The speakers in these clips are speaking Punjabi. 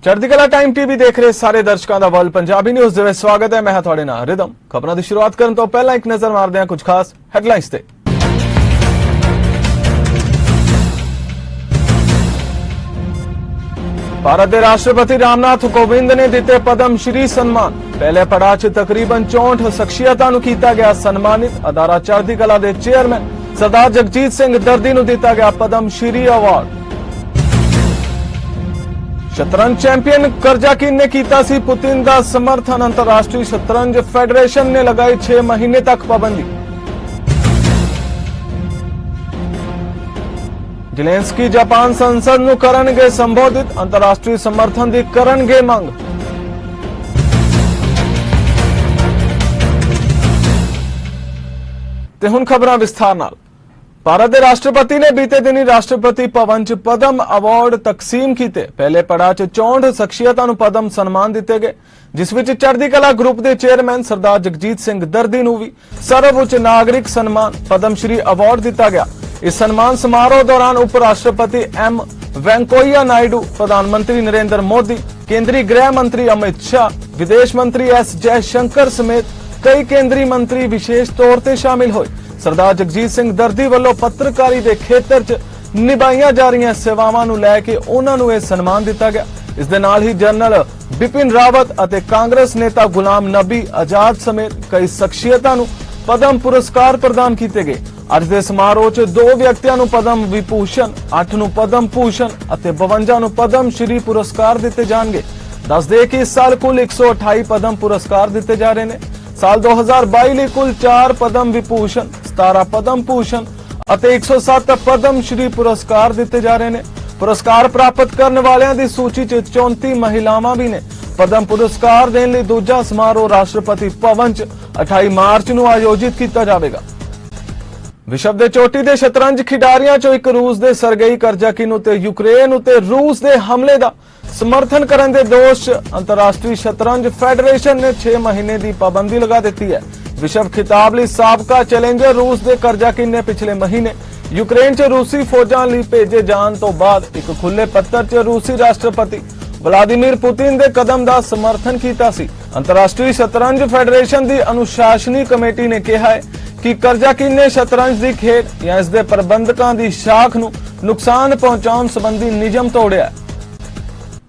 ਚੜ੍ਹਦੀ ਕਲਾ ਟਾਈਮ ਟੀਵੀ ਦੇਖ ਰਹੇ ਸਾਰੇ ਦਰਸ਼ਕਾਂ ਦਾ ਵਰਲਡ ਪੰਜਾਬੀ ਨਿਊਜ਼ ਦੇ ਵਿੱਚ ਸਵਾਗਤ ਹੈ। ਮੈਂ ਹਾਂ ਤੁਹਾਡੇ ਨਾਲ ਰਿਦਮ। ਖਬਰਾਂ ਦੀ ਸ਼ੁਰੂਆਤ ਕਰਨ ਤੋਂ ਪਹਿਲਾਂ ਇੱਕ ਨਜ਼ਰ ਮਾਰਦੇ ਹਾਂ ਕੁਝ ਖਾਸ ਹੈਡਲਾਈਨਸ ਤੇ। ਭਾਰਤ ਦੇ ਰਾਸ਼ਟਰਪਤੀ ਰਾਮਨਾਥ ਕੋਵਿੰਦ ਨੇ ਦਿੱਤੇ ਪਦਮ ਸ਼੍ਰੀ ਸਨਮਾਨ। ਪਹਿਲੇ ਪੜਾਅ 'ਚ ਤਕਰੀਬਨ 64 ਸ਼ਖਸੀਅਤਾਂ ਨੂੰ ਕੀਤਾ ਗਿਆ ਸਨਮਾਨਿਤ। ਅਦਾਰਾ ਚੜ੍ਹਦੀ ਕਲਾ ਦੇ ਚੇਅਰਮੈਨ ਸਰਦਾਰ ਜਗਜੀਤ ਸਿੰਘ ਦਰਦੀ ਨੂੰ ਦਿੱਤਾ ਗਿਆ ਪਦਮ ਸ਼੍ਰੀ ਅਵਾਰਡ। शतरंज चैंपियन करजाकिन ने कीता सी पुतिन का समर्थन। अंतरराष्ट्रीय शतरंज फेडरेशन ने लगाई 6 महीने तक पाबंदी। जेलेंस्की जापान संसद नूं करनगे संबोधित। अंतरराष्ट्रीय समर्थन दी करनगे मंग। ते हुण खबरां विस्तार नाल। भारत के राष्ट्रपति ने बीते दिन राष्ट्रपति भवन च पद्म अवार्ड तकसीम किए। पहले पड़ाव च 64 शख्सियतां नूं पद्म सन्मान दिते गए, जिस विच चढ़दी कला ग्रुप के चेयरमैन सरदार जगजीत सिंह दर्दी नूं भी सर्वउच्च नागरिक सन्मान पद्म श्री अवार्ड दिता गया। इस सन्मान समारोह दौरान उप राष्ट्रपति एम वेंकैया नायडू, प्रधानमंत्री नरेंद्र मोदी, केंद्रीय गृह मंत्री अमित शाह, विदेश मंत्री एस जयशंकर समेत कई केंद्रीय मंत्री विशेष तौर पर शामिल हुए। सरदार जगजीत सिंह दर्दी वालों पत्रकारी के खेतर च निभाईयां जा रही सेवावां नूं लैके उन्हां नूं इह सन्मान दिता गया। इस दे नाल ही जनरल बिपिन रावत अते कांग्रेस नेता गुलाम नबी आजाद समेत कई शख्सियतां नूं पद्म पुरस्कार प्रदान किए गए। अज दे समारोह च 2 व्यक्तियों नूं पद्म विभूषण, 8 नूं पद्म भूषण अते 52 नूं पद्म श्री पुरस्कार दिते जाणगे। दस दे कि इस साल कुल 128 पद्म पुरस्कार दिते जा रहे हैं। साल 2022 ਲਈ कुल 4 पद्म विभूषण, 17 पद्म भूषण ਅਤੇ 107 पद्म श्री पुरस्कार दिते जा रहे हैं। पुरस्कार प्राप्त करने वालियां दी सूची च 34 महिलावां भी ने। पद्म पुरस्कार देने ਲਈ दूजा समारोह राष्ट्रपति भवन च 28 मार्च ਨੂੰ आयोजित किया जाएगा। विश्व के चोटी के शतरंज खिडारियों चों एक रूस के सरगई करजाकिन उते यूक्रेन उते रूस के हमले का समर्थन करने के दोष अंतरराष्ट्रीय शतरंज फेडरेशन ने 6 महीने की पाबंदी लगा दी है। विश्व खिताब लिए साबका चैलेंजर रूस के करजाकिन ने पिछले महीने यूक्रेन च रूसी फौजां लई भेजे जाने तो बाद एक खुले पत्र च रूसी राष्ट्रपति व्लादिमीर पुतिन के कदम का समर्थन किया सी। अंतरराष्ट्रीय शतरंज फेडरेशन की अनुशासनी कमेटी ने कहा है कि करजाकिन ने शतरंज की खेड या इसके प्रबंधकों की शाख नूं नुकसान पहुंचाने संबंधी नियम तोड़िया।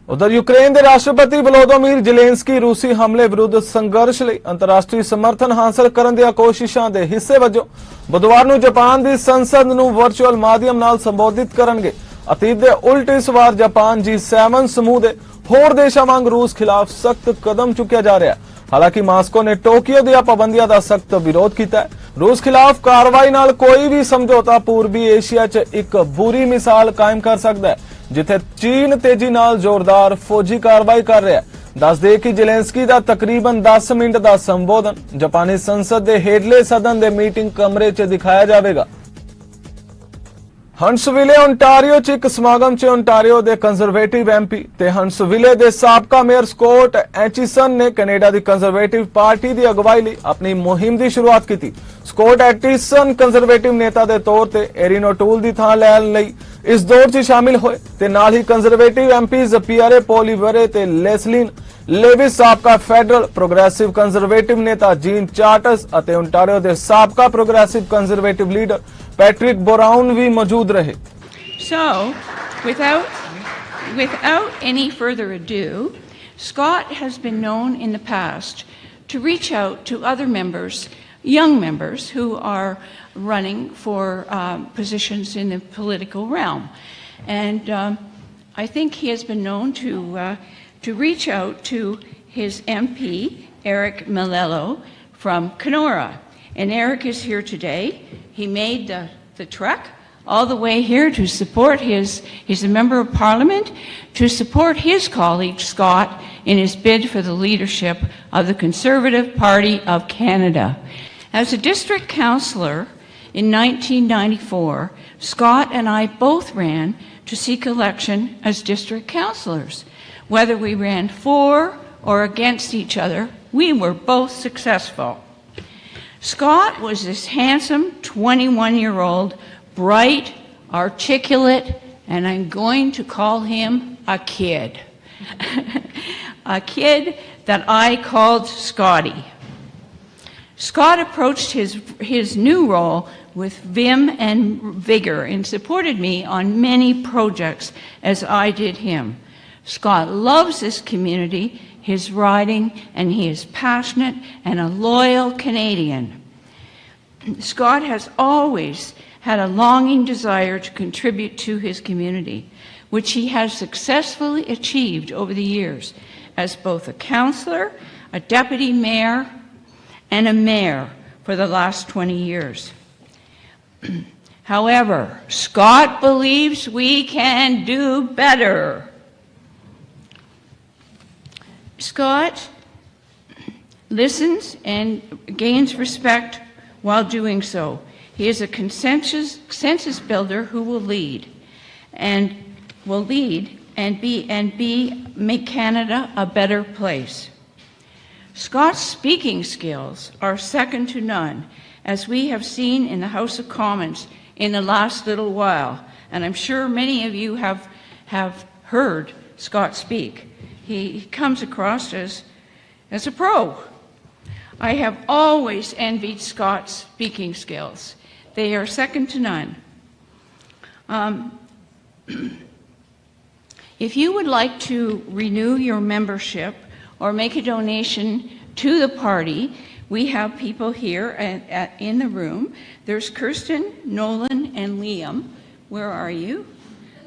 उधर यूक्रेन के राष्ट्रपति वलोदोमीर जेलेंस्की रूसी हमले विरुद्ध संघर्ष लई अंतरराष्ट्रीय समर्थन हासिल करने दी कोशिशों के हिस्से वजों बुधवार नूं जापान की संसद नूं वर्चुअल माध्यम नाल संबोधित करनगे। अतीत के उल्ट इस बार जापान G7 समूह के होर देशों वांग रूस खिलाफ सख्त कदम चुकिया जा रहा है। हालांकि मास्को ने टोक्यो दी पाबंदियों का सख्त विरोध किया है। रूस खिलाफ कार्रवाई नाल कोई भी समझौता पूर्वी एशिया च एक बुरी मिसाल कायम कर सकता है, जिथे चीन तेजी नाल जोरदार फौजी कार्रवाई कर रहा है। दस दे कि जेलेंस्की का तकरीबन 10 मिनट का संबोधन जापानी संसद के हेडले सदन के मीटिंग कमरे च दिखाया जाएगा। हंसविले ओंटारियो च एक समागम च ओंटारियो के कंजरवेटिव MP ते हंसविले के साबका मेयर स्कॉट एचिसन ने कनेडा की कंजरवेटिव पार्टी की अगवाई लई अपनी मुहिम की शुरुआत की। स्कॉट एचिसन कंजरवेटिव नेता के तौर पर एरिन ओटूल की थां लैण लई इस दौर च शामिल होए ते नाल ही कंजरवेटिव MPs पियरे पोलिवरे ते लेसलिन लेविस, साबका फेडरल प्रोग्रेसिव कंजरवेटिव नेता जीन चार्टस अते ओंटारियो के साबका progressive conservative leader Patrick brown भी मौजूद रहे। So, without any further ado, Scott has been known in the past to reach out to other members, young members who are running for positions in the political realm. And I think he has been known to reach out to his MP, Eric Melello, from Kenora. And Eric is here today. He made the trek all the way here to support he's a member of parliament, to support his colleague Scott in his bid for the leadership of the Conservative Party of Canada. As a district councillor in 1994, Scott and I both ran to seek election as district councillors. Whether we ran for or against each other, we were both successful. Scott was this handsome 21-year-old, bright, articulate, and I'm going to call him a kid. a kid that I called Scotty. Scott approached his new role with vim and vigor and supported me on many projects as I did him. Scott loves this community, his riding, and he is passionate and a loyal Canadian. Scott has always had a longing desire to contribute to his community, which he has successfully achieved over the years as both a councillor, a deputy mayor, and a mayor for the last 20 years. However, Scott believes we can do better. Scott listens and gains respect while doing so. He is a consensus builder who will lead and make Canada a better place. Scott's speaking skills are second to none, as we have seen in the House of Commons in the last little while, and I'm sure many of you have heard Scott speak. He comes across as a pro. I have always envied Scott's speaking skills. They are second to none. If you would like to renew your membership or make a donation to the party, we have people here in the room. There's Kirsten, Nolan, and Liam. Where are you?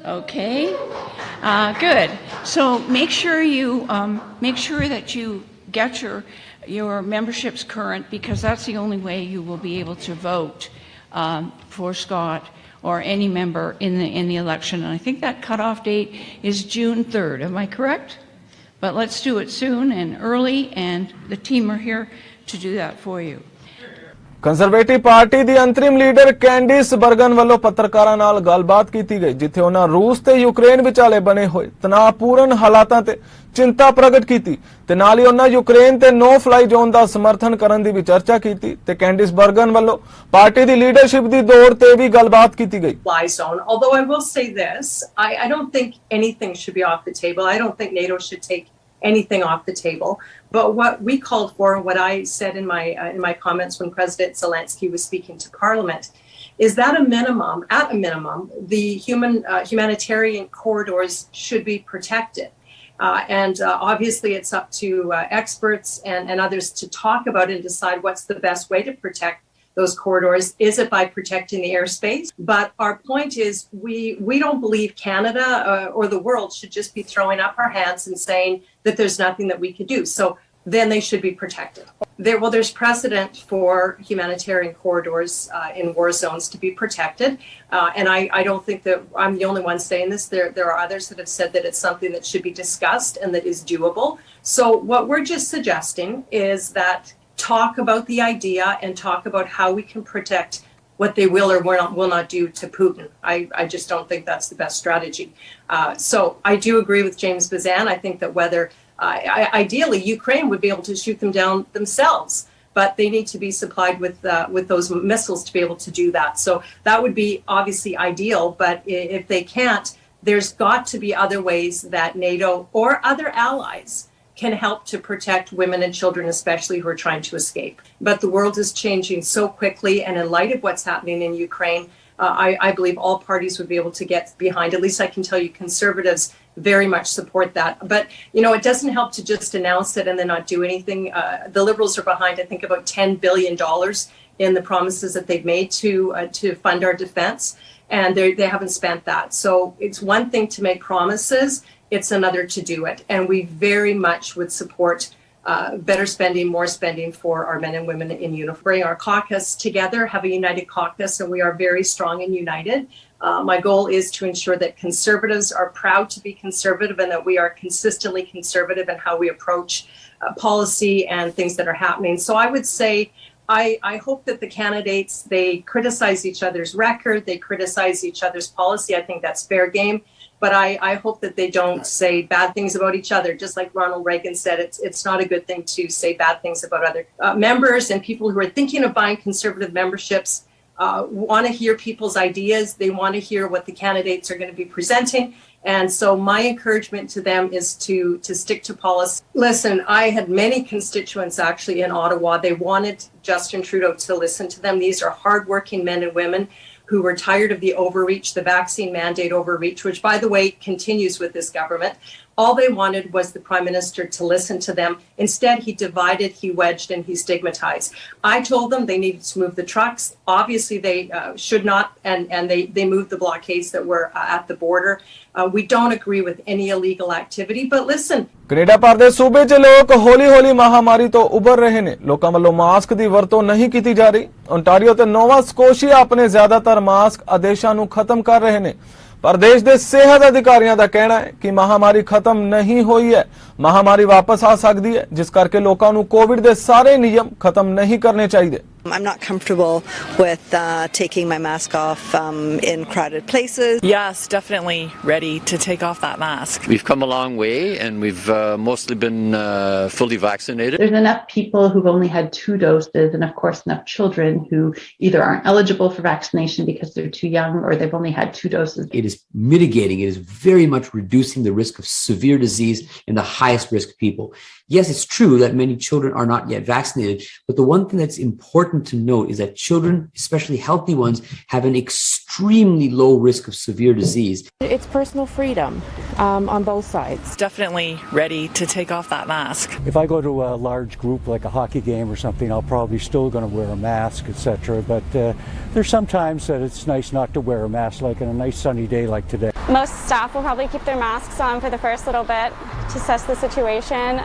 Okay, good. So make sure that you get your memberships current, because that's the only way you will be able to vote for Scott or any member in the election. And I think that cutoff date is June 3rd. Am I correct? But let's do it soon and early, and the team are here to do that for you. Conservative party the ਅੰਤਰਿਮ leader Candice ਬਰਗਨ ਵੱਲੋਂ ਪੱਤਰਕਾਰਾਂ ਨਾਲ ਗੱਲਬਾਤ ਕੀਤੀ ਗਈ, ਜਿੱਥੇ ਉਹਨਾਂ ਰੂਸ ਤੇ ਯੂਕਰੇਨ ਵਿਚਾਲੇ ਬਣੇ ਹੋਏ ਤਣਾਅਪੂਰਨ ਹਾਲਾਤਾਂ ਤੇ ਚਿੰਤਾ ਪ੍ਰਗਟ ਕੀਤੀ ਤੇ ਨਾਲ ਹੀ ਉਹਨਾਂ ਯੂਕਰੇਨ ਤੇ ਨੋ ਫਲਾਈ ਜ਼ੋਨ ਦਾ ਸਮਰਥਨ ਕਰਨ ਦੀ ਵੀ ਚਰਚਾ ਕੀਤੀ ਤੇ ਕੈਂਡਿਸ ਬਰਗਨ ਵੱਲੋਂ ਪਾਰਟੀ ਦੀ ਲੀਡਰਸ਼ਿਪ ਦੀ ਦੌੜ ਤੇ ਵੀ ਗੱਲਬਾਤ ਕੀਤੀ ਗਈ। Although I will say this, I don't think anything should be off the table. I don't think NATO should take anything off the table. But what we called for, and what I said in my comments when President Zelensky was speaking to Parliament, is that at a minimum, the humanitarian corridors should be protected. And obviously it's up to experts and others to talk about and decide what's the best way to protect those corridors. Is it by protecting the airspace? But our point is we don't believe Canada or the world should just be throwing up our hands and saying that there's nothing that we could do. So then they should be protected. There's precedent for humanitarian corridors in war zones to be protected. And I don't think that I'm the only one saying this. There are others that have said that it's something that should be discussed and that is doable. So what we're just suggesting is that talk about the idea and talk about how we can protect what they will or will not do to Putin. I just don't think that's the best strategy. So I do agree with James Bazan. I think that whether ideally Ukraine would be able to shoot them down themselves, but they need to be supplied with those missiles to be able to do that. So that would be obviously ideal, but if they can't, there's got to be other ways that NATO or other allies can help to protect women and children, especially who are trying to escape. But the world is changing so quickly, and in light of what's happening in Ukraine, I believe all parties would be able to get behind. At least I can tell you Conservatives very much support that. But, it doesn't help to just announce it and then not do anything. The Liberals are behind, I think, about $10 billion in the promises that they've made to fund our defense, and they haven't spent that. So it's one thing to make promises, it's another to do it. And we very much would support better spending, more spending for our men and women in uniform. Bring our caucus together, have a united caucus, and we are very strong and united. My goal is to ensure that Conservatives are proud to be conservative and that we are consistently conservative in how we approach policy and things that are happening. So I would say I hope that the candidates, they criticize each other's record, they criticize each other's policy. I think that's fair game. But I hope that they don't say bad things about each other. Just like Ronald Reagan said, it's not a good thing to say bad things about other members, and people who are thinking of buying Conservative memberships want to hear people's ideas. They want to hear what the candidates are going to be presenting. And so my encouragement to them is to stick to policy. Listen, I had many constituents actually in Ottawa. They wanted Justin Trudeau to listen to them. These are hardworking men and women who were tired of the overreach, the vaccine mandate overreach, which, by the way, continues with this government. All they wanted was the Prime Minister to listen to them. Instead, he divided, he wedged, and he stigmatized. I told them they needed to move the trucks. Obviously, they should not, and they moved the blockades that were at the border. We don't agree with any illegal activity, but listen. Canada ਭਰ ਦੇ ਸੂਬੇ 'ਚ ਲੋਕ ਹੌਲੀ-ਹੌਲੀ ਮਹਾਮਾਰੀ ਤੋਂ ਉੱਭਰ ਰਹੇ ਨੇ। ਲੋਕਾਂ ਵੱਲੋਂ ਮਾਸਕ ਦੀ ਵਰਤੋਂ ਨਹੀਂ ਕੀਤੀ ਜਾ ਰਹੀ। ਓਨਟਾਰੀਓ ਤੇ ਨੋਵਾ ਸਕੋਸ਼ੀਆ ਆਪਣੇ ਜ਼ਿਆਦਾਤਰ ਮਾਸਕ ਆਦੇਸ਼ਾਂ ਨੂੰ ਖਤਮ ਕਰ ਰਹੇ ਨੇ। ਪਰ ਦੇਸ਼ ਦੇ ਸਿਹਤ ਅਧਿਕਾਰੀਆਂ ਦਾ ਕਹਿਣਾ ਹੈ ਕਿ ਮਹਾਮਾਰੀ ਖਤਮ ਨਹੀਂ ਹੋਈ ਹੈ। ਮਹਾਮਾਰੀ ਵਾਪਸ ਆ ਸਕਦੀ ਹੈ, ਜਿਸ ਕਰਕੇ ਲੋਕਾਂ ਨੂੰ ਕੋਵਿਡ ਦੇ ਸਾਰੇ ਨਿਯਮ ਖਤਮ ਨਹੀਂ ਕਰਨੇ ਚਾਹੀਦੇ। I'm not comfortable with taking my mask off in crowded places. Yes, definitely ready to take off that mask. We've come a long way and we've mostly been fully vaccinated. There's enough people who've only had 2 doses and of course enough children who either aren't eligible for vaccination because they're too young or they've only had 2 doses. It is mitigating, it is very much reducing the risk of severe disease in the highest risk people. Yes, it's true that many children are not yet vaccinated, but the one thing that's important to note is that children, especially healthy ones, have an extremely low risk of severe disease. It's personal freedom on both sides. Definitely ready to take off that mask. If I go to a large group like a hockey game or something, I'll probably still going to wear a mask, etc. But there's sometimes that it's nice not to wear a mask, like on a nice sunny day like today. Most staff will probably keep their masks on for the first little bit to assess the situation.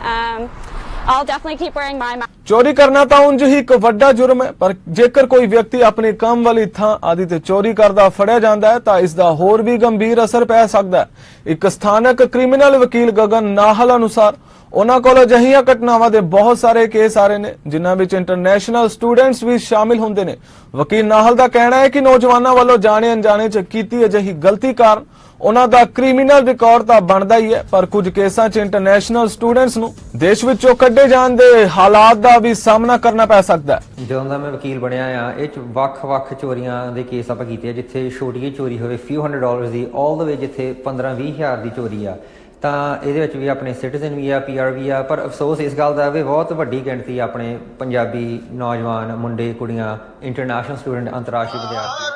I'll definitely keep wearing my mask. ਚੋਰੀ ਕਰਨਾ ਤਾਂ ਉਂਝ ਹੀ ਇੱਕ ਵੱਡਾ ਜੁਰਮ ਹੈ, ਪਰ ਜੇਕਰ ਕੋਈ ਵਿਅਕਤੀ ਆਪਣੇ ਕੰਮ ਵਾਲੀ ਥਾਂ ਆਦਿ ਤੇ ਚੋਰੀ ਕਰਦਾ ਫੜਿਆ ਜਾਂਦਾ ਹੈ ਤਾਂ ਇਸ ਦਾ ਹੋਰ ਵੀ ਗੰਭੀਰ ਅਸਰ ਪੈ ਸਕਦਾ ਹੈ। ਇੱਕ ਸਥਾਨਕ ਕ੍ਰਿਮੀਨਲ ਵਕੀਲ ਗਗਨ ਨਾਹਲ ਅਨੁਸਾਰ ਉਹਨਾਂ ਕੋਲ ਅਜਿਹੀਆਂ ਘਟਨਾਵਾਂ ਦੇ ਬਹੁਤ ਸਾਰੇ ਕੇਸ ਆ ਰਹੇ ਨੇ ਜਿਨ੍ਹਾਂ ਵਿੱਚ ਇੰਟਰਨੈਸ਼ਨਲ ਸਟੂਡੈਂਟਸ ਵੀ ਸ਼ਾਮਿਲ ਹੁੰਦੇ ਨੇ। ਵਕੀਲ ਨਾਹਲ ਦਾ ਕਹਿਣਾ ਹੈ ਕਿ ਨੌਜਵਾਨਾਂ ਵੱਲੋਂ ਜਾਣੇ ਅਣਜਾਣੇ 'ਚ ਕੀਤੀ ਅਜਿਹੀ ਗਲਤੀ ਕਾਰਨ ਉਹਨਾਂ ਦਾ ਕ੍ਰਿਮੀਨਲ ਰਿਕਾਰਡ ਤਾਂ ਬਣਦਾ ਹੀ ਹੈ, ਪਰ ਕੁਝ ਕੇਸਾਂ 'ਚ ਇੰਟਰਨੈਸ਼ਨਲ ਸਟੂਡੈਂਟਸ ਨੂੰ ਦੇਸ਼ ਵਿੱਚੋਂ ਕੱਢੇ ਜਾਣ ਦੇ ਹਾਲਾਤ ਦਾ ਵੀ ਸਾਹਮਣਾ ਕਰਨਾ ਪੈ ਸਕਦਾ ਹੈ। ਜਦੋਂ ਦਾ ਮੈਂ ਵਕੀਲ ਬਣਿਆ ਆ ਇਹ 'ਚ ਵੱਖ-ਵੱਖ ਚੋਰੀਆਂ ਦੇ ਕੇਸ ਆਪਾਂ ਕੀਤੇ ਆ, ਜਿੱਥੇ ਛੋਟੀ ਜਿਹੀ ਚੋਰੀ ਹੋਵੇ few $100 ਦੀ, ਆਲ ਦ ਵੇ ਜਿੱਥੇ 15-20 ਹਜ਼ਾਰ ਦੀ ਚੋਰੀ ਆ, ਤਾਂ ਇਹਦੇ ਵਿੱਚ ਵੀ ਆਪਣੇ ਸਿਟੀਜ਼ਨ ਵੀ ਆ, PR ਵੀ ਆ। ਪਰ ਅਫਸੋਸ ਇਸ ਗੱਲ ਦਾ ਵੀ ਬਹੁਤ ਵੱਡੀ ਗਿਣਤੀ ਆਪਣੇ ਪੰਜਾਬੀ ਨੌਜਵਾਨ ਮੁੰਡੇ ਕੁੜੀਆਂ, ਇੰਟਰਨੈਸ਼ਨਲ ਸਟੂਡੈਂਟ, ਅੰਤਰਰਾਸ਼ਟਰੀ ਵਿਦਿਆਰਥੀ